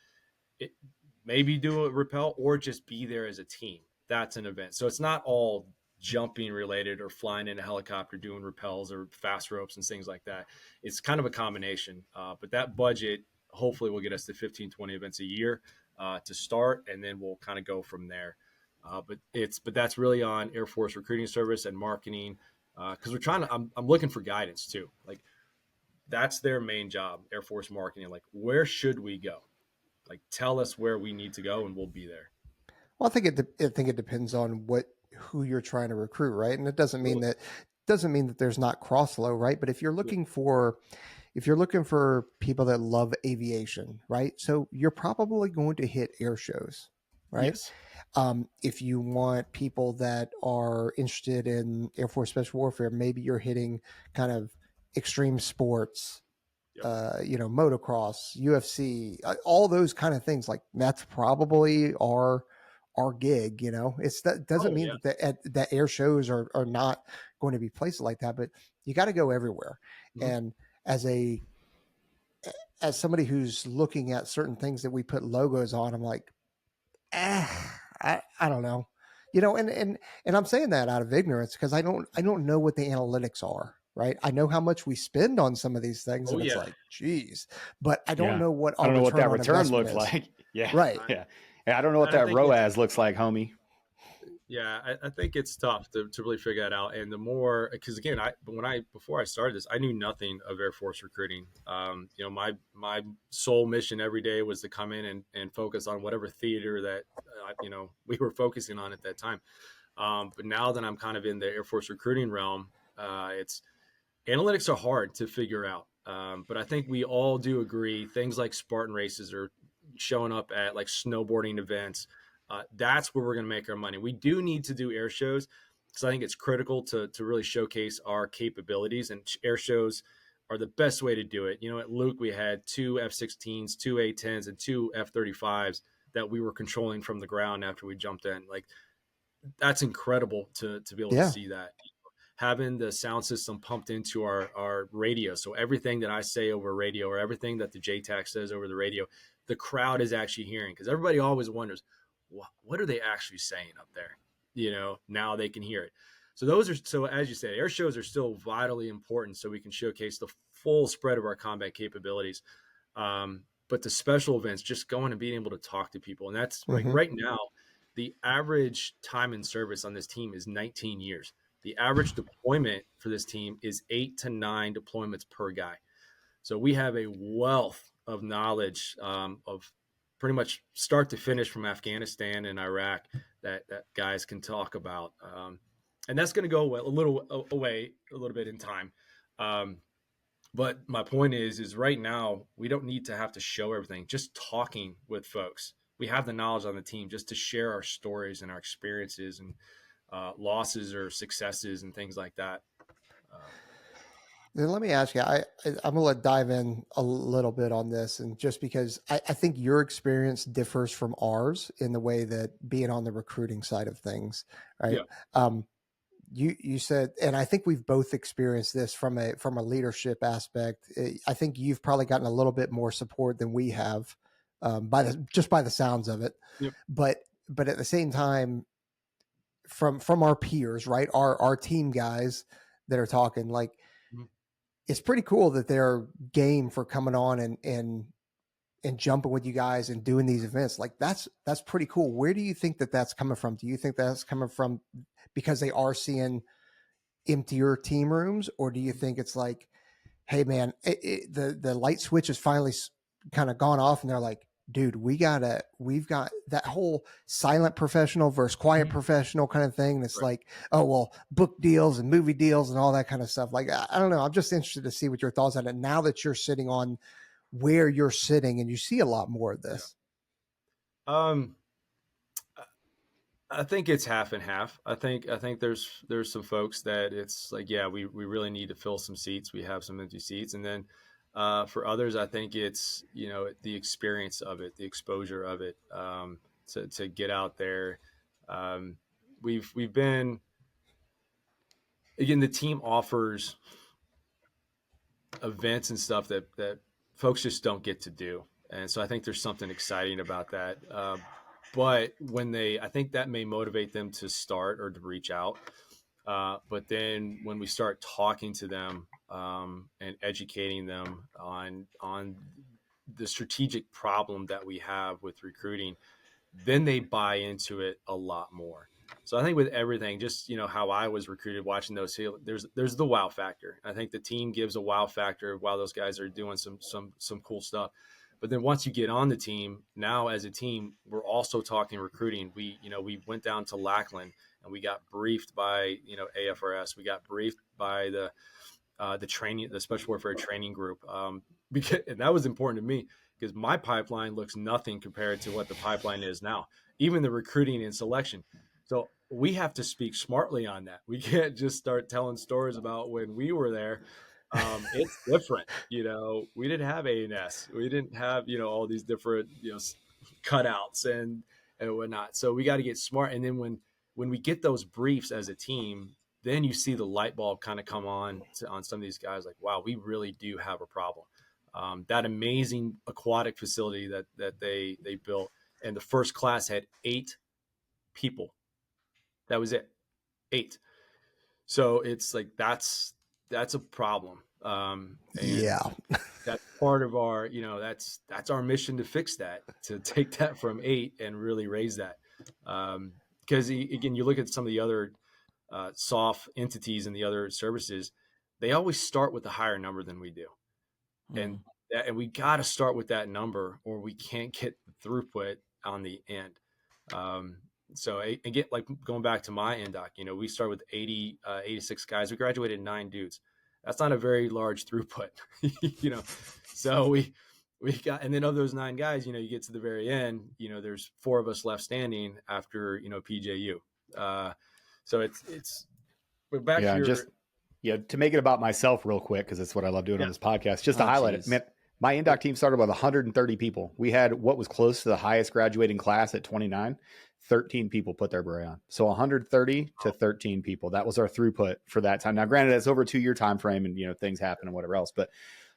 maybe do a rappel or just be there as a team. That's an event. So it's not all jumping related or flying in a helicopter doing rappels or fast ropes and things like that. It's kind of a combination. But that budget hopefully will get us to 15, 20 events a year to start, and then we'll kind of go from there. But that's really on Air Force Recruiting Service and marketing because we're trying to. I'm looking for guidance too. Like that's their main job, Air Force marketing. Like where should we go? Like tell us where we need to go, and we'll be there. Well, I think it depends on who you're trying to recruit, right? And it doesn't mean that there's not cross flow, right? But if you're looking for people that love aviation, right? So you're probably going to hit air shows, right? Yes. If you want people that are interested in Air Force Special Warfare, maybe you're hitting kind of extreme sports, motocross, UFC, all those kind of things. Like that's probably our gig. That doesn't mean that air shows are not going to be places like that, but you got to go everywhere. Mm-hmm. And as somebody who's looking at certain things that we put logos on, I'm like, I don't know, and I'm saying that out of ignorance because I don't know what the analytics are, right? I know how much we spend on some of these things, and it's like, geez, but I don't know what that return looks like. Yeah, right. Yeah, I don't know what that ROAS looks like, homie. Yeah, I think it's tough to really figure that out. And the more, because again, before I started this, I knew nothing of Air Force recruiting. My sole mission every day was to come in and focus on whatever theater that, we were focusing on at that time. But now that I'm kind of in the Air Force recruiting realm, analytics are hard to figure out. But I think we all do agree things like Spartan races or showing up at like snowboarding events. That's where we're going to make our money. We do need to do air shows because I think it's critical to really showcase our capabilities, and air shows are the best way to do it. At Luke, we had 2 F-16s, 2 A-10s, and 2 F-35s that we were controlling from the ground after we jumped in. Like that's incredible to be able to see that. Having the sound system pumped into our radio. So everything that I say over radio or everything that the JTAC says over the radio, the crowd is actually hearing, because everybody always wonders, what are they actually saying up there? Now they can hear it. So as you said, air shows are still vitally important so we can showcase the full spread of our combat capabilities. But the special events, just going and being able to talk to people. And that's like right now, the average time in service on this team is 19 years. The average deployment for this team is 8 to 9 deployments per guy. So we have a wealth of knowledge of pretty much start to finish from Afghanistan and Iraq that guys can talk about. And that's going to go a little bit in time. But my point is right now, we don't need to have to show everything. Just talking with folks. We have the knowledge on the team just to share our stories and our experiences and losses or successes and things like that. Then let me ask you, I'm going to dive in a little bit on this, and just because I think your experience differs from ours in the way that being on the recruiting side of things, right? Yeah. You said, and I think we've both experienced this from a leadership aspect. I think you've probably gotten a little bit more support than we have by the sounds of it. Yep. But at the same time, from our peers, right, our team guys that are talking, like, it's pretty cool that they're game for coming on and jumping with you guys and doing these events. Like, that's pretty cool. Where do you think that that's coming from? Do you think that's coming from because they are seeing emptier team rooms, or do you think it's like, hey man, the light switch has finally kind of gone off and they're like, dude, we've got that whole silent professional versus quiet professional kind of thing. That's like, oh, well, book deals and movie deals and all that kind of stuff. Like, I don't know. I'm just interested to see what your thoughts on it now that you're sitting on where you're sitting and you see a lot more of this. I think it's half and half. I think there's some folks that it's like, yeah, we really need to fill some seats. We have some empty seats. And then for others, I think it's, the experience of it, the exposure of it, to get out there. We've been, again, the team offers events and stuff that folks just don't get to do. And so I think there's something exciting about that. But I think that may motivate them to start or to reach out. But then when we start talking to them and educating them on the strategic problem that we have with recruiting, then they buy into it a lot more. So I think with everything, just, how I was recruited, watching those, there's the wow factor. I think the team gives a wow factor while those guys are doing some cool stuff. But then once you get on the team, now as a team, we're also talking recruiting. We went down to Lackland and we got briefed by, AFRS. We got briefed by the training, the special warfare training group. And that was important to me because my pipeline looks nothing compared to what the pipeline is now, even the recruiting and selection. So we have to speak smartly on that. We can't just start telling stories about when we were there. It's different. We didn't have A&S. We didn't have, all these different, cutouts and whatnot. So we got to get smart. And then when we get those briefs as a team, then you see the light bulb kind of come on some of these guys, like, wow, we really do have a problem. That amazing aquatic facility that they built, and the first class had 8 people. That was it. 8. So it's like, that's a problem. And that's part of our, that's our mission to fix that, to take that from 8 and really raise that. Because again, you look at some of the other soft entities and the other services, they always start with a higher number than we do. And we got to start with that number or we can't get the throughput on the end. So again, like going back to my NDoc, we started with 86 guys. We graduated 9 dudes. That's not a very large throughput, So we got, and then of those 9 guys, you get to the very end, there's 4 of us left standing after, PJU. So it's we're back to to make it about myself real quick, because it's what I love doing on this podcast, just to highlight it. Man, my NDoc team started with 130 people. We had what was close to the highest graduating class at 29. 13 people put their beret on. So 130 to 13 people. That was our throughput for that time. Now, granted, it's over a 2-year time frame and, things happen and whatever else, but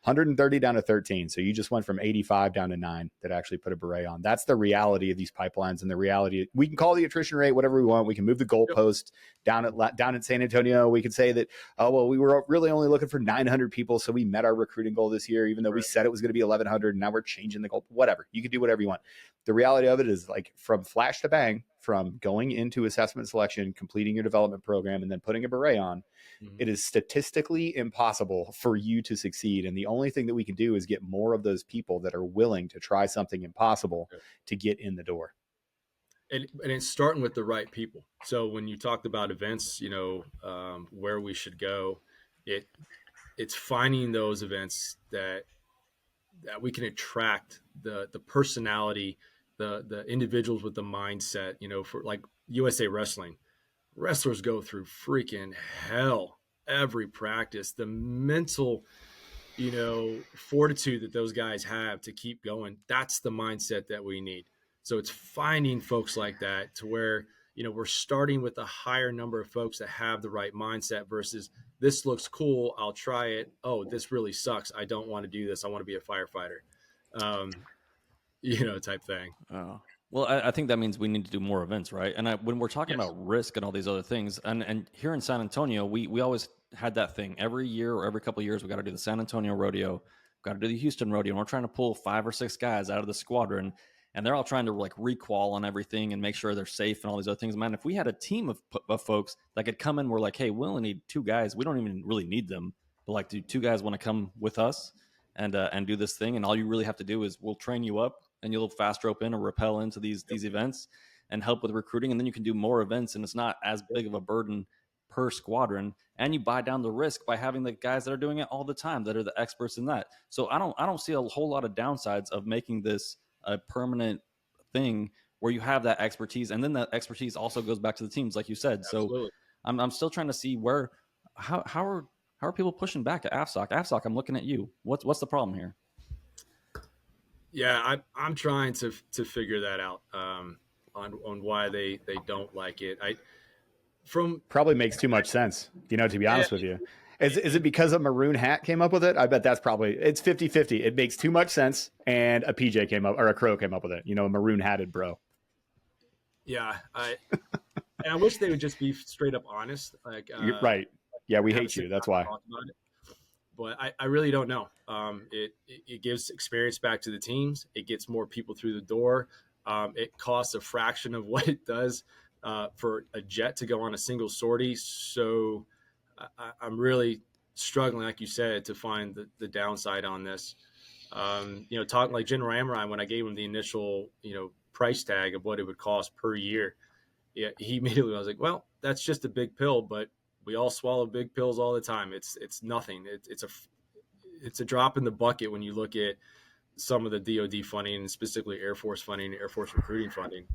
130 down to 13. So you just went from 85 down to 9 that actually put a beret on. That's the reality of these pipelines, and the reality. We can call the attrition rate whatever we want. We can move the goalpost down at San Antonio. We could say that, we were really only looking for 900 people. So we met our recruiting goal this year, even though we said it was going to be 1,100. And now we're changing the goal, whatever. You can do whatever you want. The reality of it is, like, from flash to bang, from going into assessment selection, completing your development program, and then putting a beret on, it is statistically impossible for you to succeed. And the only thing that we can do is get more of those people that are willing to try something impossible to get in the door. And it's starting with the right people. So when you talked about events, where we should go, it's finding those events that we can attract the personality, the individuals with the mindset, for like USA Wrestling. Wrestlers go through freaking hell every practice. The mental, fortitude that those guys have to keep going, that's the mindset that we need. So it's finding folks like that to where, we're starting with a higher number of folks that have the right mindset versus this looks cool, I'll try it. Oh, this really sucks. I don't want to do this. I want to be a firefighter. type thing. Well, I think that means we need to do more events, right? And when we're talking Yes. about risk and all these other things, and here in San Antonio, we always had that thing every year or every couple of years. We got to do the San Antonio rodeo, got to do the Houston rodeo, and we're trying to pull 5 or 6 guys out of the squadron, and they're all trying to like requal on everything and make sure they're safe and all these other things. Man, if we had a team of folks that could come in, we're like, hey, we only need 2 guys. We don't even really need them, but like, do 2 guys want to come with us and do this thing? And all you really have to do is we'll train you up and you'll fast rope in or rappel into these events and help with recruiting. And then you can do more events and it's not as big of a burden per squadron. And you buy down the risk by having the guys that are doing it all the time that are the experts in that. So I don't see a whole lot of downsides of making this a permanent thing where you have that expertise. And then that expertise also goes back to the teams, like you said. Absolutely. So I'm still trying to see how are people pushing back at AFSOC? AFSOC, I'm looking at you. What's the problem here? Yeah, I'm trying to figure that out on why they don't like it. Probably makes too much sense, to be honest with you. Is it because a maroon hat came up with it? I bet it's 50-50. It makes too much sense, and a PJ came up, or a crow came up with it, a maroon hatted bro. Yeah, and I wish they would just be straight up honest. Like, right. Yeah, we hate you. That's why. But I really don't know. It gives experience back to the teams. It gets more people through the door. It costs a fraction of what it does for a jet to go on a single sortie. So I'm really struggling, like you said, to find the downside on this. Talking like General Amarai, when I gave him the initial, price tag of what it would cost per year, he immediately was like, well, that's just a big pill, but we all swallow big pills all the time. It's nothing. It's a drop in the bucket when you look at some of the DoD funding, and specifically Air Force funding, Air Force recruiting funding.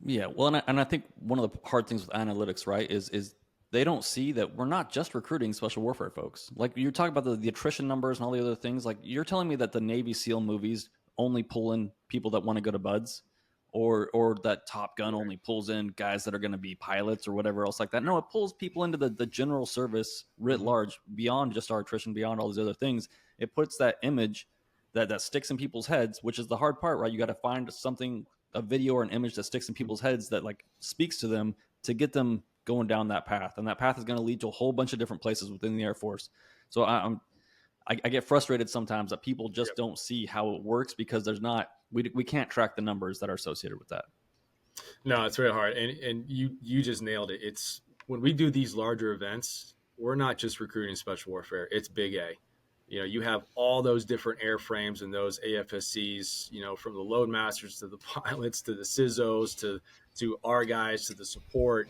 Yeah, well, and I think one of the hard things with analytics, right, is they don't see that we're not just recruiting special warfare folks. Like you're talking about the attrition numbers and all the other things. Like you're telling me that the Navy SEAL movies only pull in people that want to go to BUDS, or that Top Gun only pulls in guys that are going to be pilots or whatever else like that. No, it pulls people into the general service writ large, beyond just our attrition, beyond all these other things. It puts that image that sticks in people's heads, which is the hard part, right? You got to find something, a video or an image that sticks in people's heads that like speaks to them to get them going down that path. And that path is going to lead to a whole bunch of different places within the Air Force. So I get frustrated sometimes that people just don't see how it works because there's not, we can't track the numbers that are associated with that. No, it's really hard. And you just nailed it. It's when we do these larger events, we're not just recruiting special warfare. It's big A. You have all those different airframes and those AFSCs, from the loadmasters to the pilots to the CISOs to our guys to the support.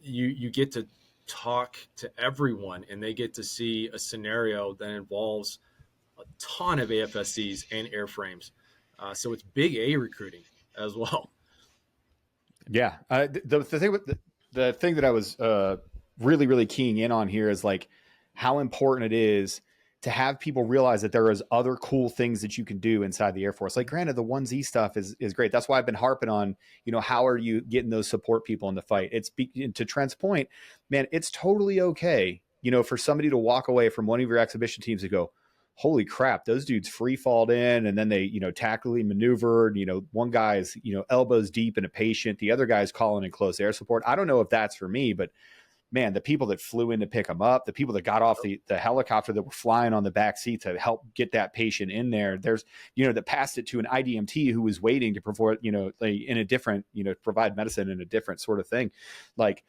You get to talk to everyone, and they get to see a scenario that involves a ton of AFSCs and airframes. So it's big A recruiting as well. Yeah. The thing that I was really, really keying in on here is like how important it is to have people realize that there is other cool things that you can do inside the Air Force. Like granted, the 1Z stuff is great. That's why I've been harping on, how are you getting those support people in the fight? It's to Trent's point, man, it's totally okay, for somebody to walk away from one of your exhibition teams and go, holy crap, those dudes free falled in and then they, tactically maneuvered, one guy's, elbows deep in a patient, the other guy's calling in close air support. I don't know if that's for me, but man, the people that flew in to pick them up, the people that got off the helicopter that were flying on the back seat to help get that patient in there, there's, that passed it to an IDMT who was waiting to provide, in a different, provide medicine in a different sort of thing. Like,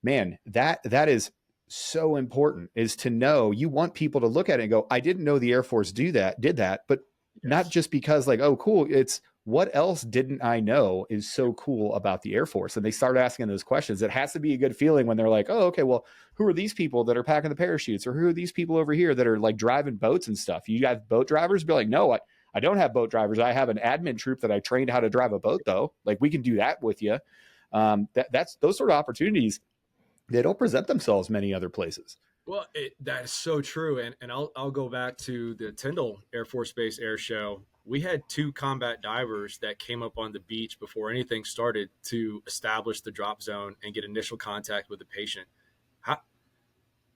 man, that is so important, is to know, you want people to look at it and go, I didn't know the Air Force did that, but not just because like, oh, cool. It's what else didn't I know is so cool about the Air Force? And they start asking those questions. It has to be a good feeling when they're like, oh, okay, well, who are these people that are packing the parachutes? Or who are these people over here that are like driving boats and stuff? You have boat drivers? Be like, no, I don't have boat drivers. I have an admin troop that I trained how to drive a boat though. Like we can do that with you. That's those sort of opportunities. They don't present themselves many other places. Well, that is so true. And I'll go back to the Tyndall Air Force Base Air Show. We had 2 combat divers that came up on the beach before anything started to establish the drop zone and get initial contact with the patient.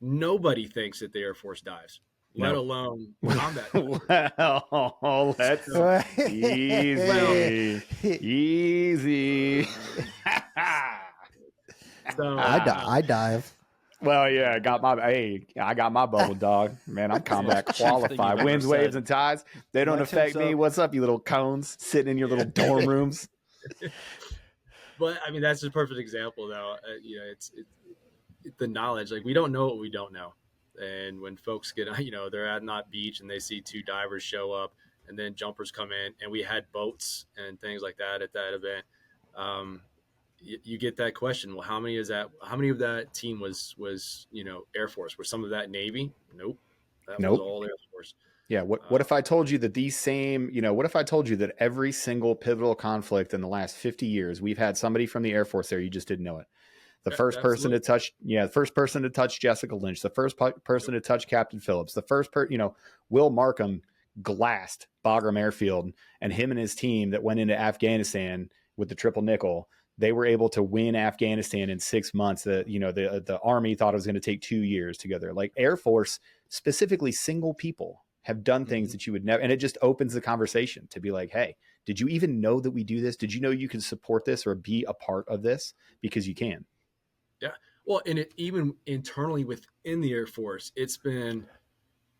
Nobody thinks that the Air Force dives. let No. alone combat. Well, let's easy. Easy. So I dive. Well, yeah, I got my bubble, dog. Man, I'm combat Most chief thing you've qualified. ever Winds, waves, said. and tides, they don't My affect tips me. up. What's up, you little cones sitting in your little dorm rooms? but I mean, that's a perfect example, though. It's the knowledge. Like, we don't know what we don't know. And when folks get, they're at Knot Beach and they see 2 divers show up, and then jumpers come in, and we had boats and things like that at that event. You get that question. Well, how many of that team was Air Force? Were some of that Navy? Nope. That was all Air Force. Yeah. What if I told you that what if I told you that every single pivotal conflict in the last 50 years, we've had somebody from the Air Force there, you just didn't know it. The first person to touch Jessica Lynch, the first person to touch Captain Phillips, the first Will Markham glassed Bagram Airfield, and him and his team that went into Afghanistan with the triple nickel, they were able to win Afghanistan in 6 months. The Army thought it was going to take 2 years together. Like, Air Force, specifically single people, have done things that you would never, and it just opens the conversation to be like, hey, did you even know that we do this? Did you know you can support this or be a part of this? Because you can. Yeah. Well, and even internally within the Air Force, it's been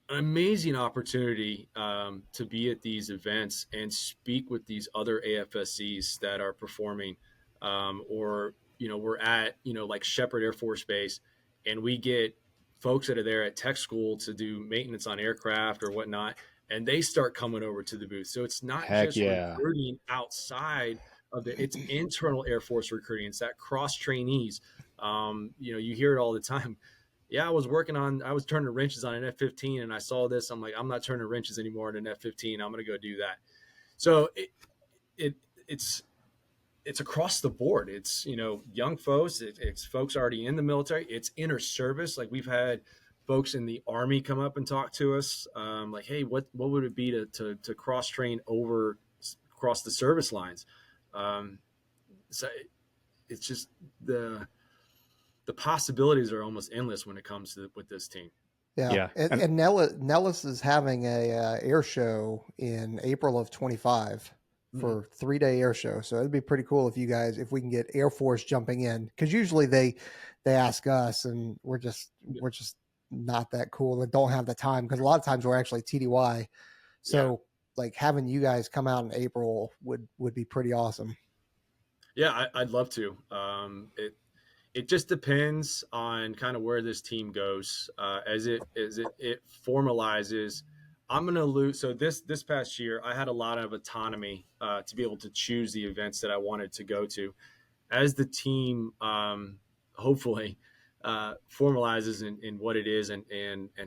an amazing opportunity to be at these events and speak with these other AFSCs that are performing, or we're at like Shepherd Air Force Base, and we get folks that are there at tech school to do maintenance on aircraft or whatnot, and they start coming over to the booth. So it's not just recruiting outside of it's internal Air Force recruiting. It's that cross trainees. You hear it all the time. Yeah, I was turning wrenches on an F-15, and I saw this. I'm like, I'm not turning wrenches anymore in an F-15. I'm going to go do that. So it's across the board. It's, young folks, it's folks already in the military. It's inter service. Like, we've had folks in the Army come up and talk to us. Like, hey, what would it be to cross train across the service lines? So it's just the possibilities are almost endless when it comes to with this team. Yeah. And Nellis is having a air show in April of 25 for 3-day air show. So it'd be pretty cool if we can get Air Force jumping in, because usually they ask us, and we're just not that cool and don't have the time, because a lot of times we're actually TDY. So like, having you guys come out in April would be pretty awesome. Yeah, I'd love to. It just depends on kind of where this team goes as it formalizes. I'm going to lose. So this past year, I had a lot of autonomy to be able to choose the events that I wanted to go to. As the team hopefully formalizes in what it is and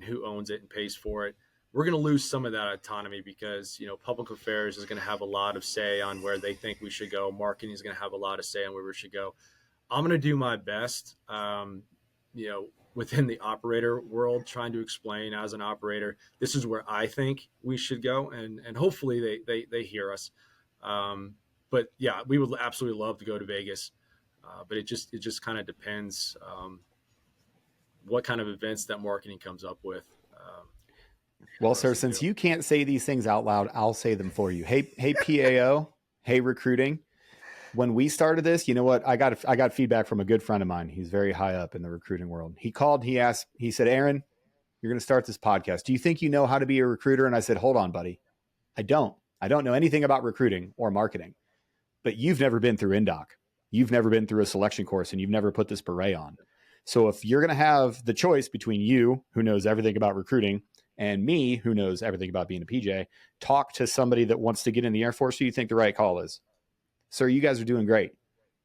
who owns it and pays for it, we're going to lose some of that autonomy, because public affairs is going to have a lot of say on where they think we should go. Marketing is going to have a lot of say on where we should go. I'm going to do my best, within the operator world, trying to explain as an operator, this is where I think we should go. And hopefully they hear us. But yeah, we would absolutely love to go to Vegas. But it just kind of depends what kind of events that marketing comes up with. Well, sir, since you can't say these things out loud, I'll say them for you. Hey, PAO, hey, recruiting. When we started this, you know what? I got feedback from a good friend of mine. He's very high up in the recruiting world. He called, he said, Aaron, you're going to start this podcast. Do you think you know how to be a recruiter? And I said, hold on, buddy. I don't know anything about recruiting or marketing, but you've never been through INDOC. You've never been through a selection course, and you've never put this beret on. So if you're going to have the choice between you, who knows everything about recruiting, and me, who knows everything about being a PJ, talk to somebody that wants to get in the Air Force, who you think the right call is? Sir, you guys are doing great.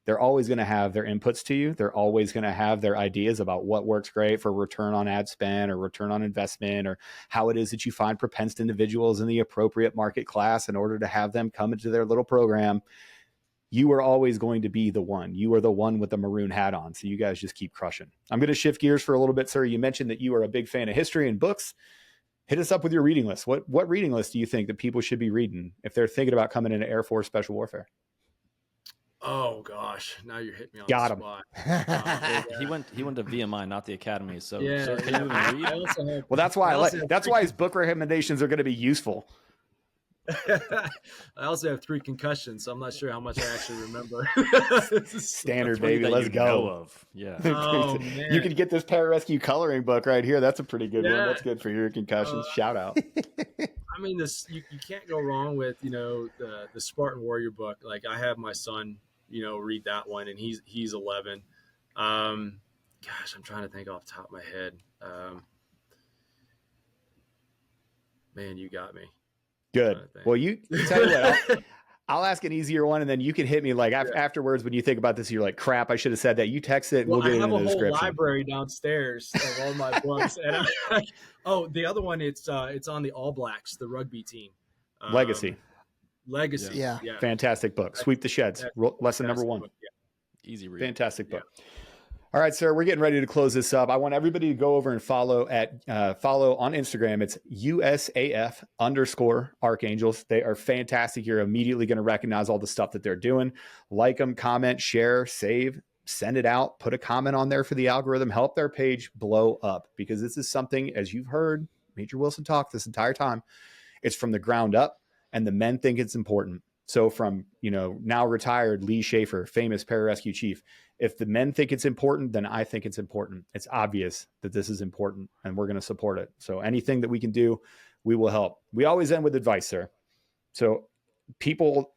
They're always going to have their inputs to you. They're always going to have their ideas about what works great for return on ad spend or return on investment, or how it is that you find propensed individuals in the appropriate market class in order to have them come into their little program. You are always going to be the one. You are the one with the maroon hat on. So you guys just keep crushing. I'm going to shift gears for a little bit, sir. You mentioned that you are a big fan of history and books. Hit us up with your reading list. What reading list do you think that people should be reading if they're thinking about coming into Air Force Special Warfare? Oh gosh, now you're hitting me on Got the him. spot. He went to VMI, not the academy. So, Yeah, sir, can yeah. you even I read? also have, Well, that's why also have that's why his book recommendations are going to be useful. I also have 3 concussions, so I'm not sure how much I actually remember. Standard, Three baby. that Let's you go. know of. Yeah. Oh You man, can get this pararescue coloring book right here. That's a pretty good one. Yeah. That's good for your concussions. Shout out. I mean, this you can't go wrong with the Spartan Warrior book. Like I have my son, read that one, and he's 11. Gosh, I'm trying to think off the top of my head. Man, you got me. Good. Well, you tell you what, I'll ask an easier one, and then you can hit me like afterwards when you think about this. You're like, crap, I should have said that. You text it, and we'll get it in the I have a whole description. library downstairs of all my books, and the other one, it's on the All Blacks, the rugby team. Legacy. Yeah. Fantastic book. Sweep the Sheds. Lesson number 1. Book, yeah. Easy read. Fantastic book. All right, sir, we're getting ready to close this up. I want everybody to go over and follow on Instagram. It's USAF_Archangels. They are fantastic. You're immediately going to recognize all the stuff that they're doing. Like them, comment, share, save, send it out, put a comment on there for the algorithm, help their page blow up, because this is something, as you've heard Major Wilson talk this entire time, it's from the ground up, and the men think it's important. So from, now retired Lee Schaefer, famous pararescue chief, if the men think it's important, then I think it's important. It's obvious that this is important, and we're going to support it. So anything that we can do, we will help. We always end with advice, sir. So people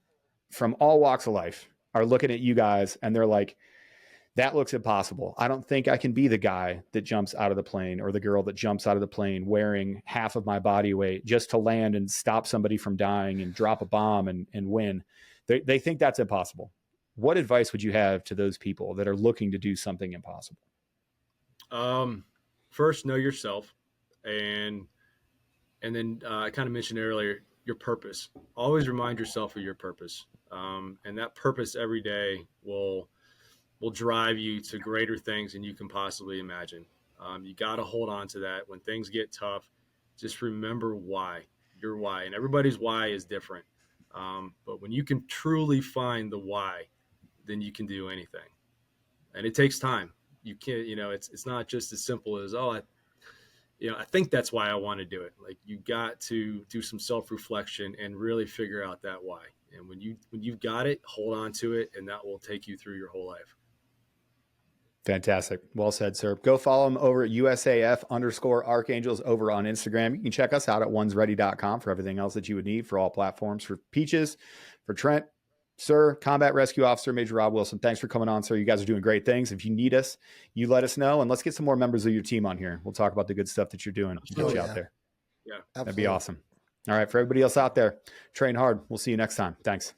from all walks of life are looking at you guys, and they're like, that looks impossible. I don't think I can be the guy that jumps out of the plane or the girl that jumps out of the plane wearing half of my body weight just to land and stop somebody from dying and drop a bomb and win. They think that's impossible. What advice would you have to those people that are looking to do something impossible? First, know yourself. And then I kind of mentioned earlier, your purpose. Always remind yourself of your purpose. And that purpose every day will drive you to greater things than you can possibly imagine. You got to hold on to that. When things get tough, just remember why, your why. And everybody's why is different. But when you can truly find the why, then you can do anything. And it takes time. You can't, it's not just as simple as, I think that's why I want to do it. Like, you got to do some self-reflection and really figure out that why. And when you've got it, hold on to it, and that will take you through your whole life. Fantastic. Well said, sir. Go follow them over at USAF_Archangels over on Instagram. You can check us out at onesready.com for everything else that you would need for all platforms. For Peaches, for Trent, sir, Combat Rescue Officer, Major Rob Wilson, thanks for coming on, sir. You guys are doing great things. If you need us, you let us know, and let's get some more members of your team on here. We'll talk about the good stuff that you're doing. Get you out there. Yeah. That'd be awesome. All right. For everybody else out there, train hard. We'll see you next time. Thanks.